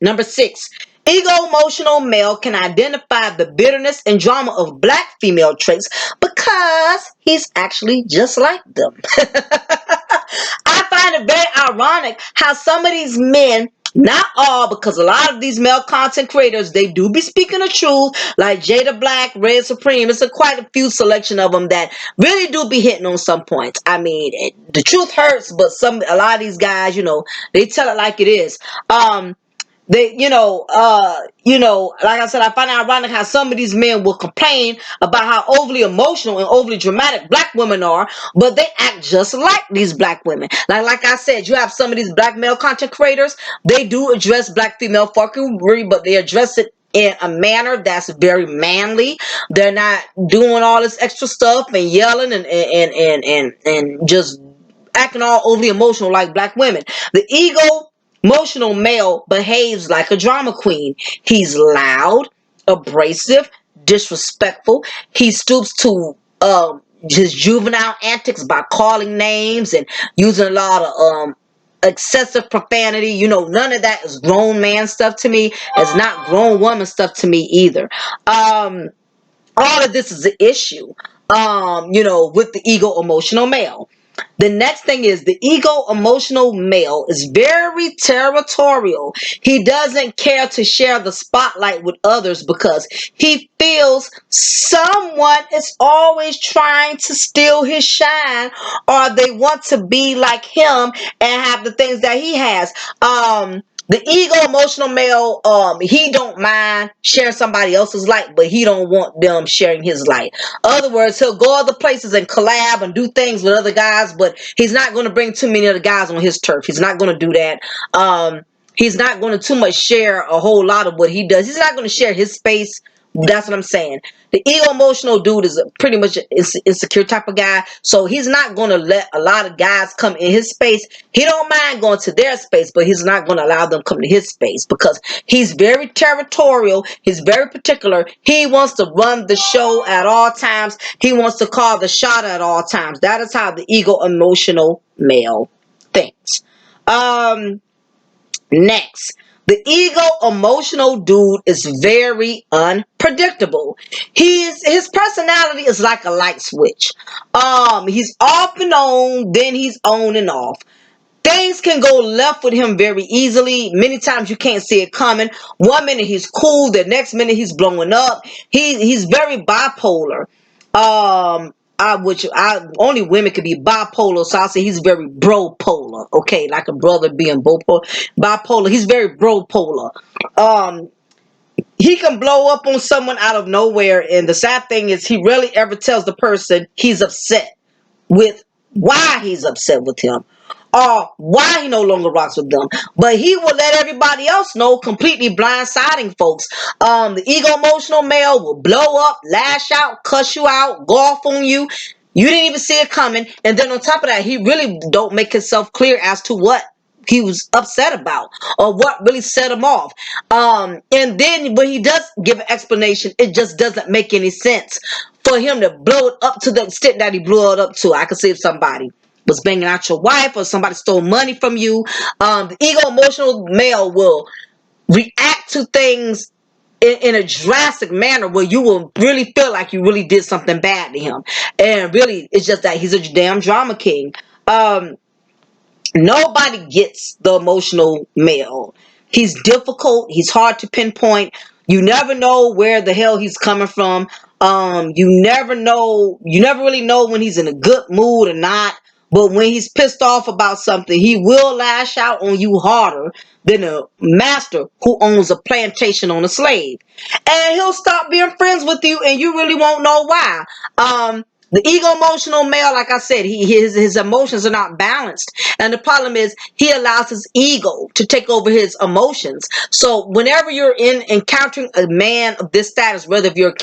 Number 6, ego-emotional male can identify the bitterness and drama of black female traits because he's actually just like them. I find it very ironic how some of these men Not all, because a lot of these male content creators, they do be speaking the truth, like Jada Black, Red Supreme. It's quite a few selection of them that really do be hitting on some points. I mean, the truth hurts, but a lot of these guys, they tell it like it is. They, like I said, I find it ironic how some of these men will complain about how overly emotional and overly dramatic black women are, but they act just like these black women. Like I said, you have some of these black male content creators, they do address black female fuckery, but they address it in a manner that's very manly. They're not doing all this extra stuff and yelling and just acting all overly emotional like black women. The emotional male behaves like a drama queen. He's loud, abrasive, disrespectful. He stoops to his juvenile antics by calling names and using a lot of excessive profanity. None of that is grown man stuff to me. It's not grown woman stuff to me either. All of this is an issue, with the ego emotional male. The next thing is the ego emotional male is very territorial. He doesn't care to share the spotlight with others because he feels someone is always trying to steal his shine, or they want to be like him and have the things that he has. The ego emotional male, he don't mind sharing somebody else's light, but he don't want them sharing his light. Other words, he'll go other places and collab and do things with other guys, but he's not going to bring too many other guys on his turf. He's not going to do that. He's not going to too much share a whole lot of what he does. He's not going to share his space. That's what I'm saying. The ego emotional dude is pretty much an insecure type of guy, so he's not going to let a lot of guys come in his space. He don't mind going to their space, but he's not going to allow them come to his space because he's very territorial. He's very particular. He wants to run the show at all times. He wants to call the shot at all times. That is how the ego emotional male thinks. Next, the ego emotional dude is very unpredictable. His personality is like a light switch. He's off and on, then he's on and off. Things can go left with him very easily. Many times you can't see it coming. One minute he's cool, the next minute he's blowing up. He's very bipolar. Which only women could be bipolar, so I'll say he's very bro-polar. Okay, like a brother being bipolar. He's very bro-polar. He can blow up on someone out of nowhere, and the sad thing is he rarely ever tells the person he's upset with why he's upset with him or why he no longer rocks with them, but he will let everybody else know, completely blindsiding folks. The ego emotional male will blow up, lash out, cuss you out, go off on you. You didn't even see it coming, and then on top of that, he really don't make himself clear as to what he was upset about or what really set him off. And then when he does give an explanation, it just doesn't make any sense for him to blow it up to the extent that he blew it up to. I could see if somebody was banging out your wife or somebody stole money from you. The ego emotional male will react to things in a drastic manner where you will really feel like you really did something bad to him. And really, it's just that he's a damn drama king. Nobody gets the emotional male. He's difficult. He's hard to pinpoint. You never know where the hell he's coming from. You never know. You never really know when he's in a good mood or not. But when he's pissed off about something, he will lash out on you harder than a master who owns a plantation on a slave. And he'll stop being friends with you, and you really won't know why. The ego emotional male, like I said, his emotions are not balanced. And the problem is he allows his ego to take over his emotions. So whenever you're encountering a man of this status, whether if you're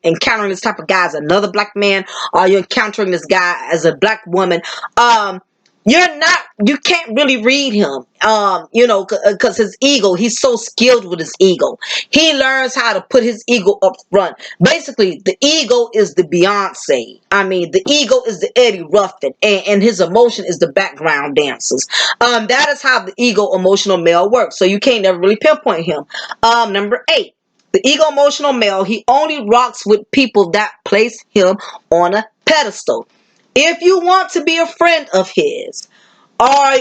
encountering this type of guy as another black man or you're encountering this guy as a black woman, you can't really read him, because his ego, he's so skilled with his ego. He learns how to put his ego up front. Basically, the ego is the Beyonce. I mean, the ego is the Eddie Ruffin, and his emotion is the background dancers. That is how the ego emotional male works. So you can't never really pinpoint him. Number 8. The ego emotional male, he only rocks with people that place him on a pedestal. If you want to be a friend of his, Or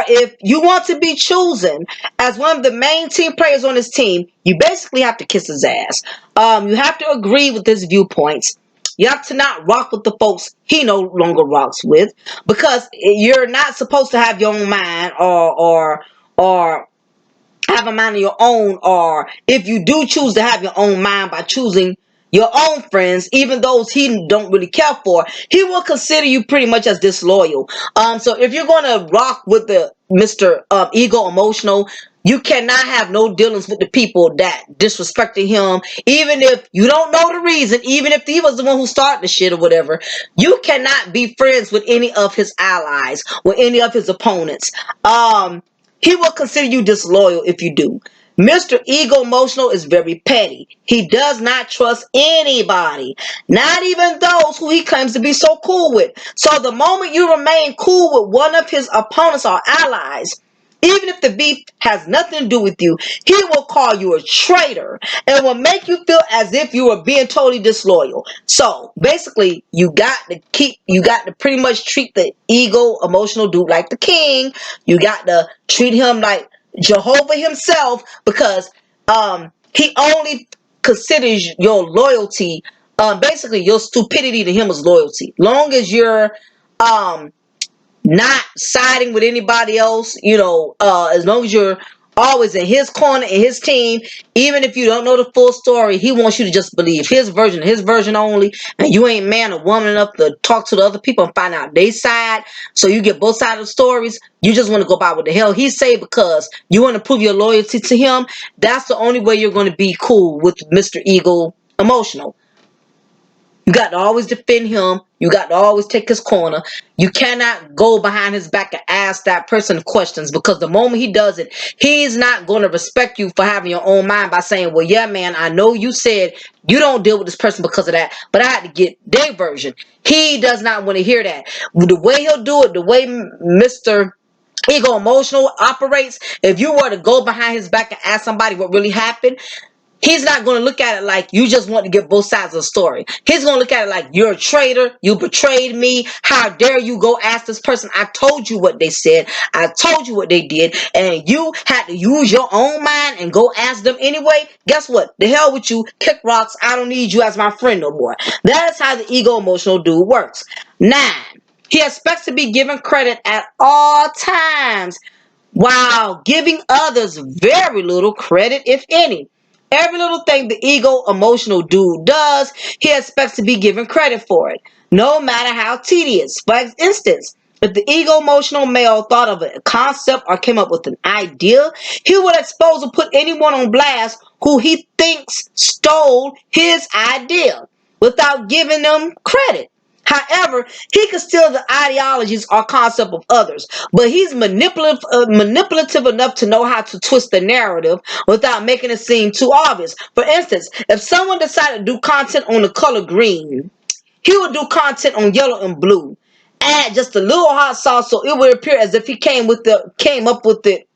if you want to be chosen as one of the main team players on this team, you basically have to kiss his ass. You have to agree with his viewpoints. You have to not rock with the folks he no longer rocks with, because you're not supposed to have your own mind, or have a mind of your own, or if you do choose to have your own mind by choosing your own friends, even those he don't really care for, he will consider you pretty much as disloyal. So if you're gonna rock with the Mr. Ego Emotional, you cannot have no dealings with the people that disrespected him, even if you don't know the reason, even if he was the one who started the shit or whatever. You cannot be friends with any of his allies, with any of his opponents. He will consider you disloyal if you do. Mr. Ego Emotional is very petty. He does not trust anybody, not even those who he claims to be so cool with. So the moment you remain cool with one of his opponents or allies, even if the beef has nothing to do with you, he will call you a traitor and will make you feel as if you were being totally disloyal. So basically, you got to pretty much treat the Ego Emotional dude like the king. You got to treat him like Jehovah himself, because he only considers your loyalty, basically your stupidity to him is loyalty. Long as you're um not siding with anybody else, as long as you're always in his corner, in his team, even if you don't know the full story, he wants you to just believe his version only, and you ain't man or woman enough to talk to the other people and find out they side, so you get both sides of the stories. You just want to go by what the hell he say because you want to prove your loyalty to him. That's the only way you're going to be cool with Mr. Ego Emotional. You got to always defend him. You got to always take his corner. You cannot go behind his back and ask that person questions, because the moment he does it, he's not going to respect you for having your own mind by saying, well, yeah, man, I know you said you don't deal with this person because of that, but I had to get their version. He does not want to hear that. The way he'll do it, the way Mr. Ego Emotional operates, if you were to go behind his back and ask somebody what really happened, he's not going to look at it like you just want to get both sides of the story. He's going to look at it like, you're a traitor. You betrayed me. How dare you go ask this person? I told you what they said. I told you what they did. And you had to use your own mind and go ask them anyway. Guess what? The hell with you. Kick rocks. I don't need you as my friend no more. That is how the Ego Emotional dude works. 9. He expects to be given credit at all times, while giving others very little credit, if any. Every little thing the Ego Emotional dude does, he expects to be given credit for it, no matter how tedious. For instance, if the Ego Emotional male thought of a concept or came up with an idea, he would expose or put anyone on blast who he thinks stole his idea without giving them credit. However, he can steal the ideologies or concept of others, but he's manipulative enough to know how to twist the narrative without making it seem too obvious. For instance, if someone decided to do content on the color green, he would do content on yellow and blue. Add just a little hot sauce so it would appear as if he came up with it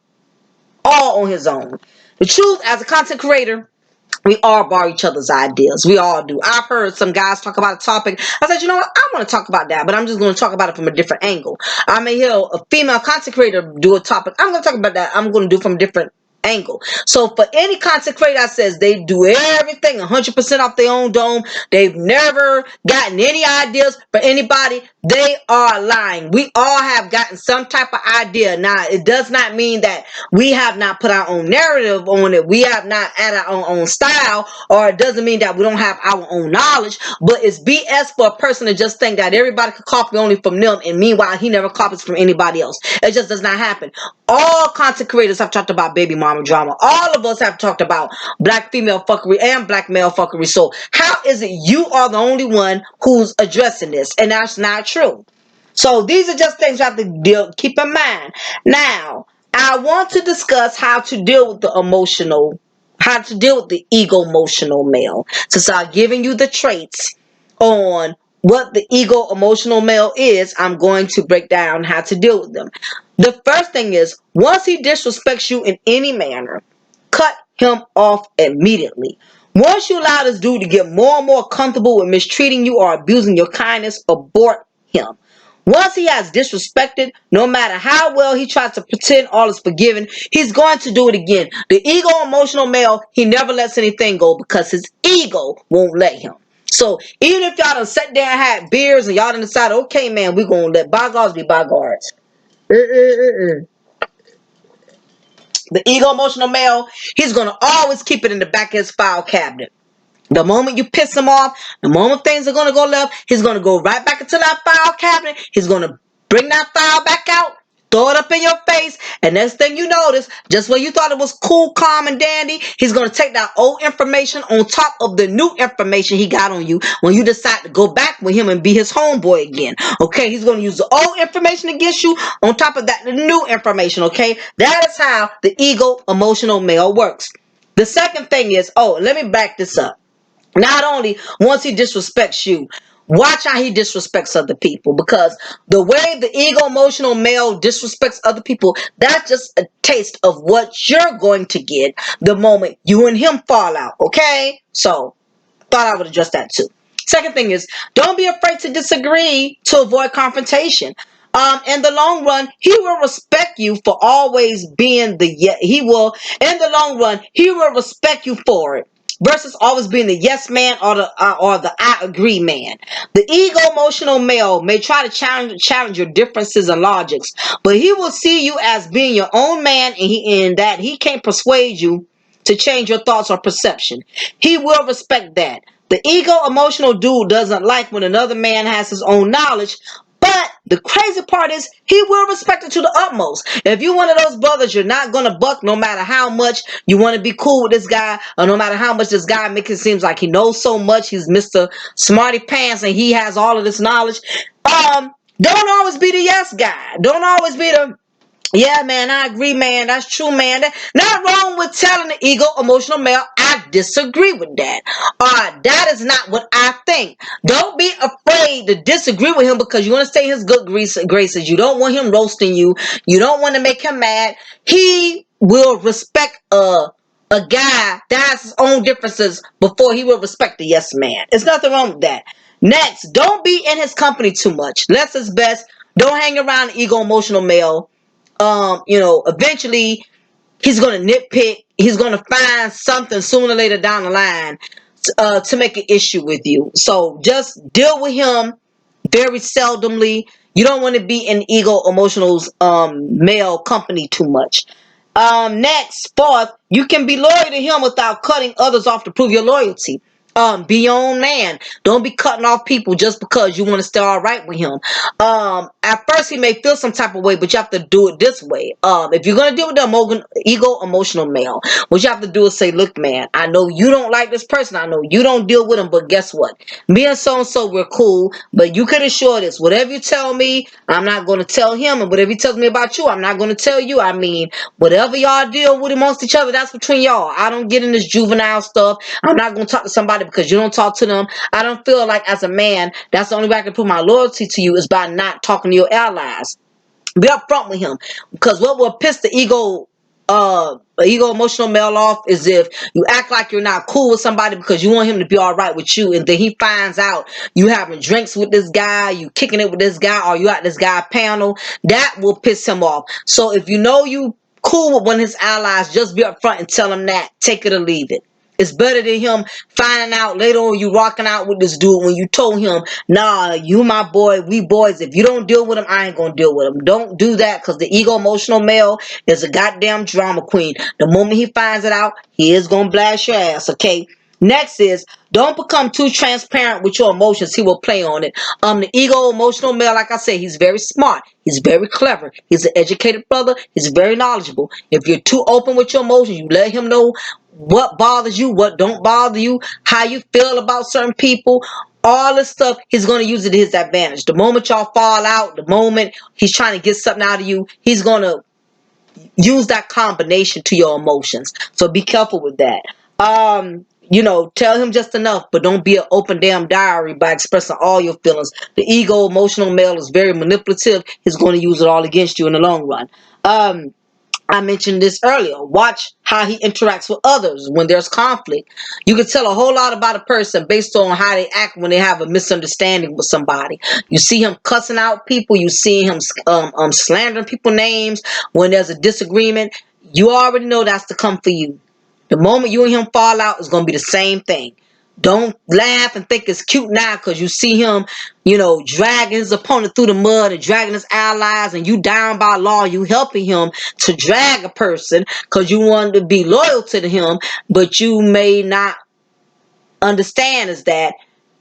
all on his own. The truth, as a content creator, we all borrow each other's ideas. We all do. I've heard some guys talk about a topic. I said, you know what? I want to talk about that, but I'm just going to talk about it from a different angle. I may hear a female content creator do a topic. I'm going to talk about that. I'm going to do it from a different angle. So for any content creator that says they do everything 100% off their own dome, they've never gotten any ideas for anybody, they are lying. We all have gotten some type of idea. Now, it does not mean that we have not put our own narrative on it. We have not added our own style, or it doesn't mean that we don't have our own knowledge, but it's BS for a person to just think that everybody could copy only from them, and meanwhile, he never copies from anybody else. It just does not happen. All content creators have talked about baby mama drama. All of us have talked about black female fuckery and black male fuckery. So how is it you are the only one who's addressing this? And that's not true. So these are just things you have to keep in mind. Now, I want to discuss how to deal with the ego emotional male. To start giving you the traits on what the ego emotional male is, I'm going to break down how to deal with them. The first thing is, once he disrespects you in any manner, cut him off immediately. Once you allow this dude to get more and more comfortable with mistreating you or abusing your kindness, abort him. Once he has disrespected, no matter how well he tries to pretend all is forgiven, he's going to do it again. The ego emotional male, he never lets anything go because his ego won't let him. So even if y'all done sat there and had beers and y'all done decided, okay, man, we're going to let bygones be bygones. The ego emotional male, he's going to always keep it in the back of his file cabinet. The moment you piss him off, the moment things are going to go left, he's going to go right back into that file cabinet. He's going to bring that file back out, throw it up in your face, and next thing you notice, just when you thought it was cool, calm, and dandy, he's going to take that old information on top of the new information he got on you when you decide to go back with him and be his homeboy again. Okay, he's going to use the old information against you on top of that, the new information, okay? That is how the ego emotional male works. The second thing is, let me back this up. Not only once he disrespects you, watch how he disrespects other people, because the way the ego emotional male disrespects other people, that's just a taste of what you're going to get the moment you and him fall out. Okay, so thought I would address that too. Second thing is, don't be afraid to disagree to avoid confrontation. In the long run, he will respect you for always being he will, in the long run, he will respect you for it, versus always being the yes man or the I agree man. The ego emotional male may try to challenge your differences and logics, but he will see you as being your own man, and in that he can't persuade you to change your thoughts or perception. He will respect that. The ego emotional dude doesn't like when another man has his own knowledge, but the crazy part is he will respect it to the utmost. If you're one of those brothers, you're not going to buck no matter how much you want to be cool with this guy, or no matter how much this guy makes it seem like he knows so much. He's Mr. Smarty Pants and he has all of this knowledge. Don't always be the yes guy. Don't always be the yeah, man, I agree, man. That's true, man. Not wrong with telling the ego emotional male, I disagree with that. That is not what I think. Don't be afraid to disagree with him because you want to stay in his good graces. You don't want him roasting you. You don't want to make him mad. He will respect a guy that has his own differences before he will respect the yes man. There's nothing wrong with that. Next, don't be in his company too much. Less is best. Don't hang around the ego emotional male. Eventually he's going to nitpick. He's going to find something sooner or later down the line to make an issue with you. So just deal with him very seldomly. You don't want to be in ego emotional male company too much. Next, fourth, you can be loyal to him without cutting others off to prove your loyalty. Be your own man. Don't be cutting off people just because you want to stay all right with him. At first he may feel some type of way, but you have to do it this way. If you're gonna deal with the ego emotional male, what you have to do is say, look, man, I know you don't like this person. I know you don't deal with him, but guess what? Me and so we're cool, but you can assure this. Whatever you tell me, I'm not gonna tell him, and whatever he tells me about you, I'm not gonna tell you. I mean, whatever y'all deal with amongst each other, that's between y'all. I don't get in this juvenile stuff. I'm not gonna talk to somebody because you don't talk to them. I don't feel like as a man, that's the only way I can prove my loyalty to you is by not talking to your allies. Be upfront with him, because what will piss the ego emotional male off is if you act like you're not cool with somebody because you want him to be all right with you, and then he finds out you having drinks with this guy, you kicking it with this guy, or you at this guy panel. That will piss him off. So if you know you cool with one of his allies, just be upfront and tell him that. Take it or leave it. It's better than him finding out later on you rocking out with this dude when you told him, nah, you my boy, we boys. If you don't deal with him, I ain't gonna deal with him. Don't do that, because the ego emotional male is a goddamn drama queen. The moment he finds it out, he is gonna blast your ass, okay? Next is, don't become too transparent with your emotions. He will play on it. The ego emotional male, like I said, he's very smart. He's very clever. He's an educated brother. He's very knowledgeable. If you're too open with your emotions, you let him know what bothers you, what don't bother you, how you feel about certain people, all this stuff, he's going to use it to his advantage. The moment y'all fall out, the moment he's trying to get something out of you, he's going to use that combination to your emotions. So be careful with that. Tell him just enough, but don't be an open damn diary by expressing all your feelings. The ego emotional male is very manipulative. He's going to use it all against you in the long run. I mentioned this earlier. Watch how he interacts with others when there's conflict. You can tell a whole lot about a person based on how they act when they have a misunderstanding with somebody. You see him cussing out people. You see him slandering people's names when there's a disagreement. You already know that's to come for you. The moment you and him fall out, it's going to be the same thing. Don't laugh and think it's cute now because you see him, dragging his opponent through the mud and dragging his allies, and you down by law, you helping him to drag a person because you want to be loyal to him, but you may not understand is that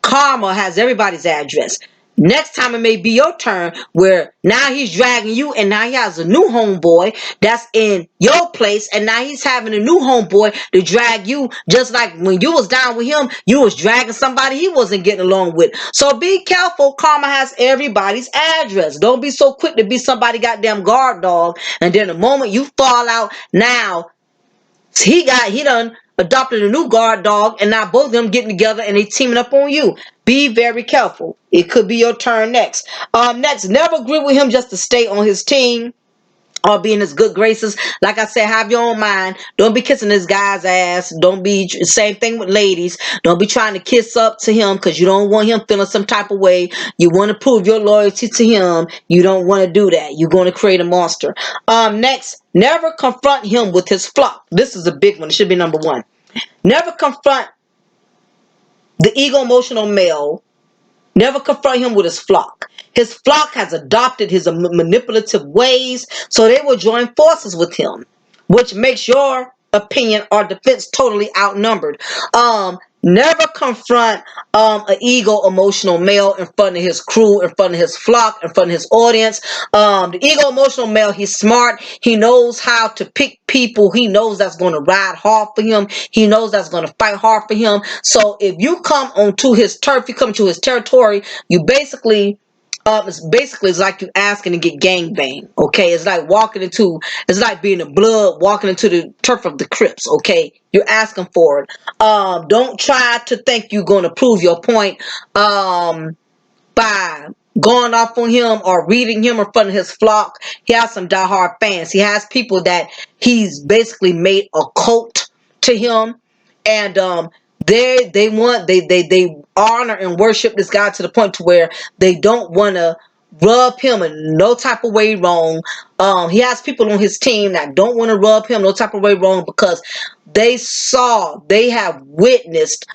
karma has everybody's address. Next time it may be your turn where now he's dragging you and now he has a new homeboy that's in your place, and now he's having a new homeboy to drag you, just like when you was down with him, you was dragging somebody he wasn't getting along with. So be careful. Karma has everybody's address. Don't be so quick to be somebody goddamn guard dog, and then the moment you fall out, now he done adopted a new guard dog, and now both of them getting together and they teaming up on you. Be very careful. It could be your turn next. Next, never agree with him just to stay on his team or be in his good graces. Like I said, have your own mind. Don't be kissing this guy's ass. Don't be, same thing with ladies. Don't be trying to kiss up to him because you don't want him feeling some type of way. You want to prove your loyalty to him. You don't want to do that. You're going to create a monster. Next, never confront him with his flock. This is a big one. It should be number one. Never confront the ego-emotional male. Never confront him with his flock. His flock has adopted his manipulative ways, so they will join forces with him, which makes your opinion or defense totally outnumbered. Never confront an ego emotional male in front of his crew, in front of his flock, in front of his audience. The ego emotional male, he's smart. He knows how to pick people. He knows that's going to ride hard for him. He knows that's going to fight hard for him. So if you come onto his turf, you come to his territory, you basically it's like you asking to get gangbanged. Okay, it's like being a blood walking into the turf of the Crips. Okay, you're asking for it. Don't try to think you're going to prove your point by going off on him or reading him in front of his flock. He has some diehard fans. He has people that he's basically made a cult to him, and they honor and worship this guy to the point to where they don't want to rub him in no type of way wrong. He has people on his team that don't want to rub him no type of way wrong because they have witnessed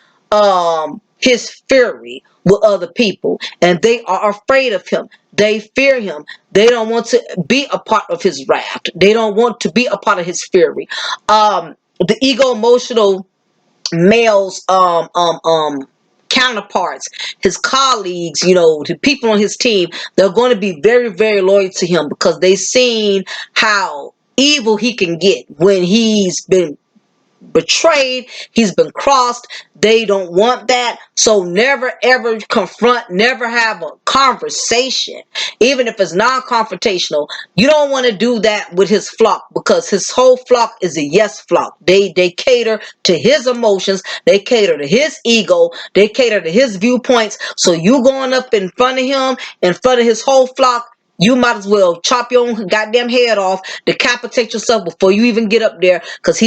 his fury with other people, and they are afraid of him. They fear him. They don't want to be a part of his wrath. They don't want to be a part of his fury. The ego emotional males counterparts, his colleagues, the people on his team, they're going to be very, very loyal to him because they've seen how evil he can get when he's been betrayed, he's been crossed. They don't want that. So never ever confront, never have a conversation, even if it's non-confrontational. You don't want to do that with his flock because his whole flock is a yes flock. They cater to his emotions, they cater to his ego, they cater to his viewpoints. So you going up in front of him, in front of his whole flock, you might as well chop your own goddamn head off, decapitate yourself before you even get up there, because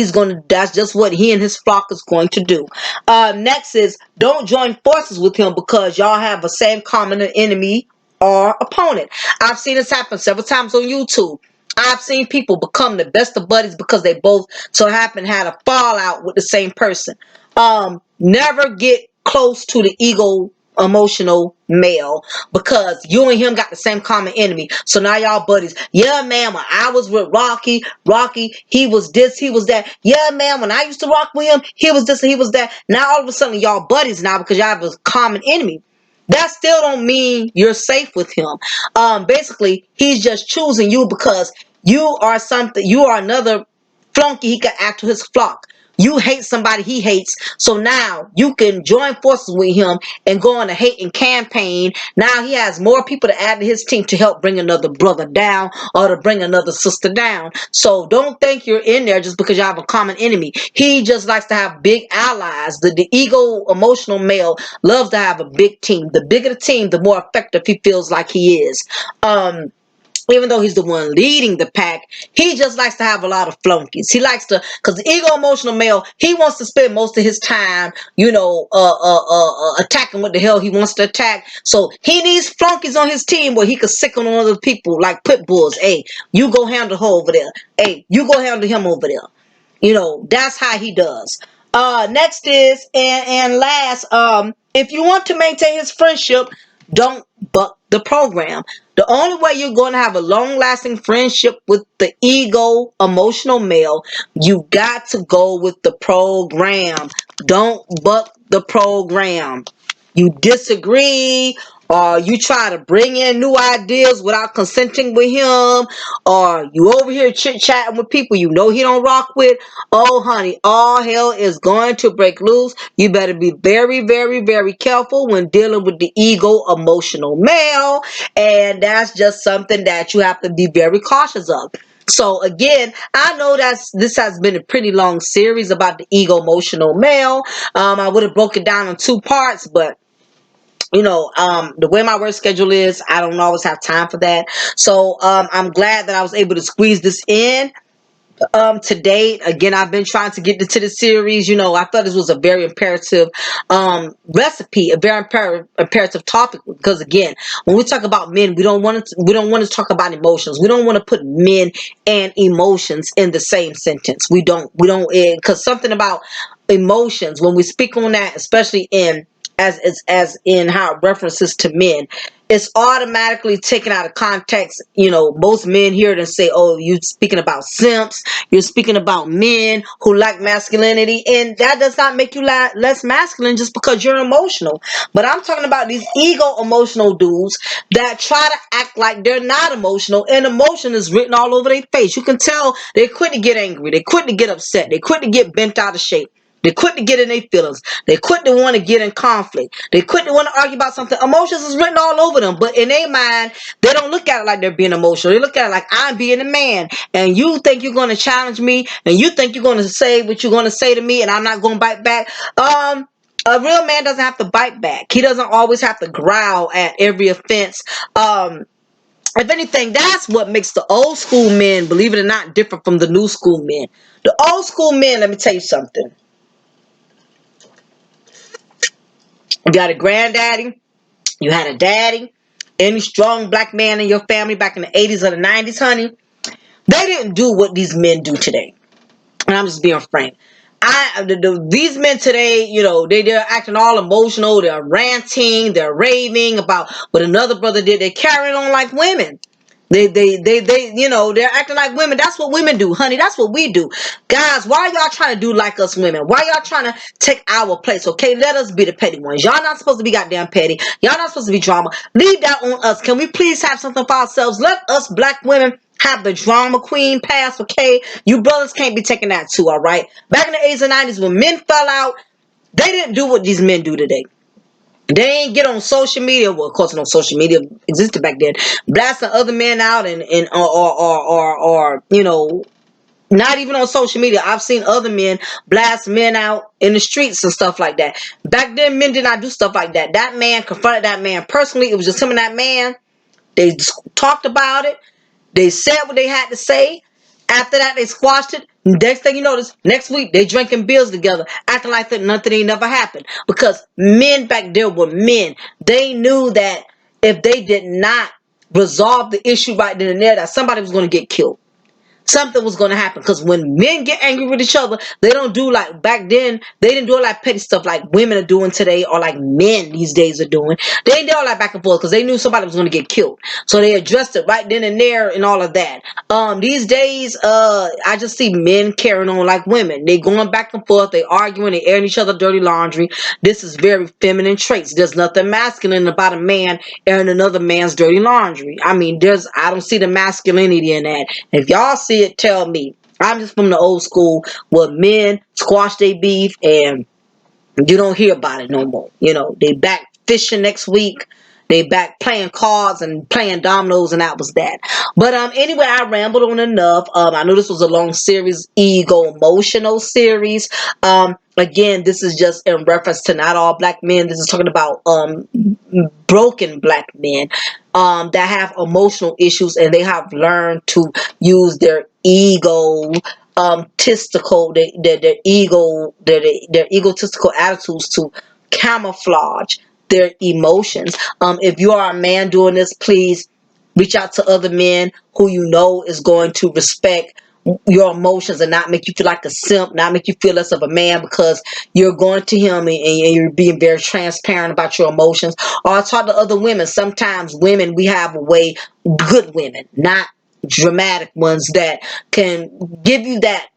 that's just what he and his flock is going to do. Next is, don't join forces with him because y'all have a same common enemy or opponent. I've seen this happen several times on YouTube. I've seen people become the best of buddies because they both so happen had a fallout with the same person. Never get close to the ego emotional male because you and him got the same common enemy. So now y'all buddies. Yeah, man, when I was with Rocky, he was this, he was that. Yeah, man, when I used to rock with him, he was this and he was that. Now all of a sudden y'all buddies now because y'all have a common enemy. That still don't mean you're safe with him. Basically, he's just choosing you because you are another flunky he can add to his flock. You hate somebody he hates, so now you can join forces with him and go on a hating campaign. Now he has more people to add to his team to help bring another brother down or to bring another sister down. So don't think you're in there just because you have a common enemy. He just likes to have big allies. The ego emotional male loves to have a big team. The bigger the team, the more effective he feels like he is. even though he's the one leading the pack, he just likes to have a lot of flunkies. He likes to, because the ego emotional male, he wants to spend most of his time, attacking what the hell he wants to attack. So he needs flunkies on his team where he could sick on other people like pit bulls. Hey, you go handle her over there. Hey, you go handle him over there. That's how he does. Next is and last, if you want to maintain his friendship, don't buck the program. The only way you're going to have a long lasting friendship with the ego emotional male, you got to go with the program. Don't buck the program. You disagree, or you try to bring in new ideas without consenting with him, or you over here chit chatting with people you know he don't rock with. Oh honey, all hell is going to break loose. You better be very, very, very careful when dealing with the ego emotional male, and that's just something that you have to be very cautious of. So again, I know this has been a pretty long series about the ego emotional male. I would have broken it down in two parts, but the way my work schedule is, I don't always have time for that. So I'm glad that I was able to squeeze this in today. Again, I've been trying to get into the series. I thought this was a very imperative recipe, a very imperative topic, because again, when we talk about men, we don't want to talk about emotions. We don't want to put men and emotions in the same sentence. We don't because something about emotions, when we speak on that, especially in as in how it references to men, it's automatically taken out of context. Most men hear it and say, oh, you speaking about simps, you're speaking about men who lack masculinity, and that does not make you less masculine just because you're emotional. But I'm talking about these ego emotional dudes that try to act like they're not emotional, and emotion is written all over their face. You can tell they quit to get angry, they quit to get upset, they quit to get bent out of shape. They quit to get in their feelings. They quit to want to get in conflict. They quit to want to argue about something. Emotions is written all over them. But in their mind, they don't look at it like they're being emotional. They look at it like, I'm being a man. And you think you're going to challenge me. And you think you're going to say what you're going to say to me. And I'm not going to bite back. A real man doesn't have to bite back. He doesn't always have to growl at every offense. If anything, that's what makes the old school men, believe it or not, different from the new school men. The old school men, let me tell you something. You got a granddaddy, you had a daddy, any strong black man in your family back in the 80s or the 90s, honey, they didn't do what these men do today. And I'm just being frank. These men today, they're acting all emotional, they're ranting, they're raving about what another brother did. They're carrying on like women. They're acting like women. That's what women do, honey. That's what we do. Guys, why y'all trying to do like us women? Why y'all trying to take our place? Okay, let us be the petty ones. Y'all not supposed to be goddamn petty. Y'all not supposed to be drama. Leave that on us. Can we please have something for ourselves? Let us black women have the drama queen pass, okay? You brothers can't be taking that too, all right? Back in the 80s and 90s when men fell out, they didn't do what these men do today. They ain't get on social media. Well, of course, no social media existed back then. Blasting other men out and or not even on social media. I've seen other men blast men out in the streets and stuff like that. Back then, men did not do stuff like that. That man confronted that man personally. It was just him and that man. They talked about it. They said what they had to say. After that, they squashed it. Next thing you notice, next week they drinking beers together, acting like that nothing ain't never happened. Because men back there were men. They knew that if they did not resolve the issue right then and there, that somebody was going to get killed. Something was going to happen, because when men get angry with each other, they don't do like back then. They didn't do like petty stuff like women are doing today, or like men these days are doing. They didn't do all that back and forth because they knew somebody was going to get killed, so they addressed it right then and there and all of that. These days, I just see men carrying on like women. They going back and forth, they arguing, they airing each other dirty laundry. This is very feminine traits. There's nothing masculine about a man airing another man's dirty laundry. I mean, I don't see the masculinity in that. If y'all see it, tell me. I'm just from the old school where men squash their beef and you don't hear about it no more. They back fishing next week, They back playing cards and playing dominoes, and that was that. But anyway, I rambled on enough. I know this was a long series, Egomotional series. Again, this is just in reference to not all black men. This is talking about broken black men that have emotional issues, and they have learned to use their ego testicle, their ego, their egotistical attitudes to camouflage their emotions. If you are a man doing this, please reach out to other men who you know is going to respect your emotions and not make you feel like a simp, not make you feel less of a man because you're going to him and you're being very transparent about your emotions. Or I talk to other women. Sometimes women, we have a way, good women, not dramatic ones, that can give you that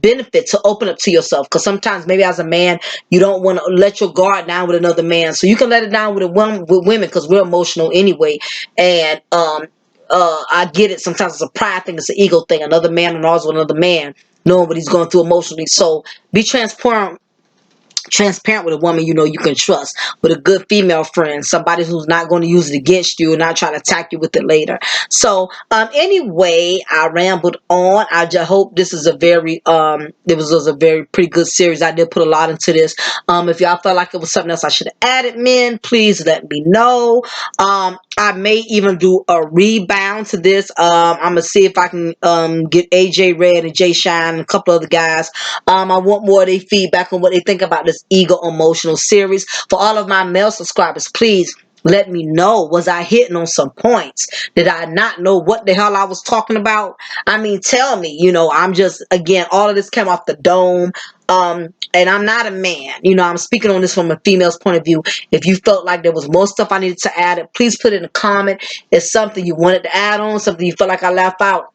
benefit to open up to yourself, because sometimes maybe as a man you don't want to let your guard down with another man, so you can let it down with with women, because we're emotional anyway. And I get it, sometimes it's a pride thing, it's an ego thing, another man and also another man knowing what he's going through emotionally. So be transparent with a woman you know you can trust, with a good female friend, somebody who's not going to use it against you and not try to attack you with it later. So anyway, I rambled on. I just hope this is a very it was a very pretty good series. I did put a lot into this. If y'all felt like it was something else I should have added, men, please let me know. I may even do a rebound to this. I'm gonna see if I can get AJ Red and Jay Shine and a couple other guys. I want more of their feedback on what they think about this Egomotional series. For all of my male subscribers, please let me know. Was I hitting on some points? Did I not know what the hell I was talking about? I mean, tell me. I'm just, again, all of this came off the dome. And I'm not a man. I'm speaking on this from a female's point of view. If you felt like there was more stuff I needed to add, please put it in a comment. It's something you wanted to add on, something you felt like I left out.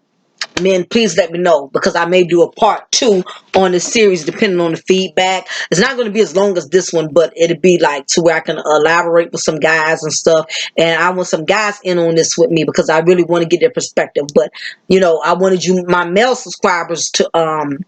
Men, please let me know, because I may do a part 2 on this series depending on the feedback. It's not going to be as long as this one, but it'll be like to where I can elaborate with some guys and stuff. And I want some guys in on this with me, because I really want to get their perspective. But I wanted my male subscribers to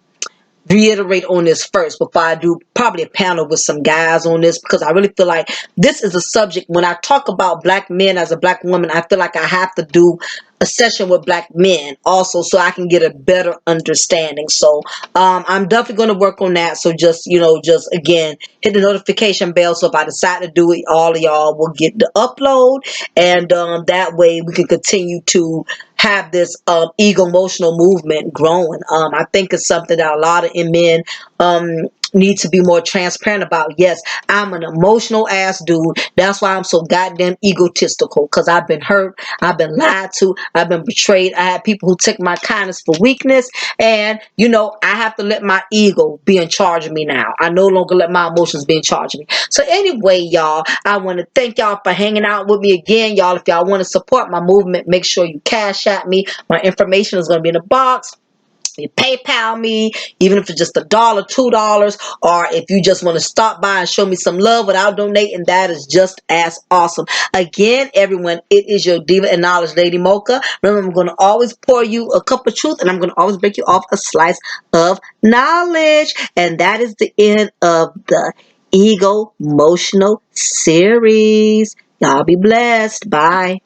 reiterate on this first before I do probably a panel with some guys on this, because I really feel like this is a subject. When I talk about black men as a black woman, I feel like I have to do a session with black men also, so I can get a better understanding. So I'm definitely going to work on that. So just just again, hit the notification bell, so if I decide to do it, all of y'all will get the upload, and that way we can continue to have this ego-emotional movement growing. I think it's something that a lot of men need to be more transparent about. Yes, I'm an emotional ass dude. That's why I'm so goddamn egotistical, because I've been hurt, I've been lied to, I've been betrayed. I had people who take my kindness for weakness, and I have to let my ego be in charge of me now. I no longer let my emotions be in charge of me. So anyway, y'all, I want to thank y'all for hanging out with me again. Y'all, if y'all want to support my movement, make sure you cash at me. My information is going to be in the box. You PayPal me, even if it's just $1, $2, or if you just want to stop by and show me some love without donating, that is just as awesome. Again, everyone, it is your diva and knowledge, Lady Mocha. Remember, I'm going to always pour you a cup of truth, and I'm going to always break you off a slice of knowledge. And that is the end of the Egomotional series. Y'all be blessed. Bye.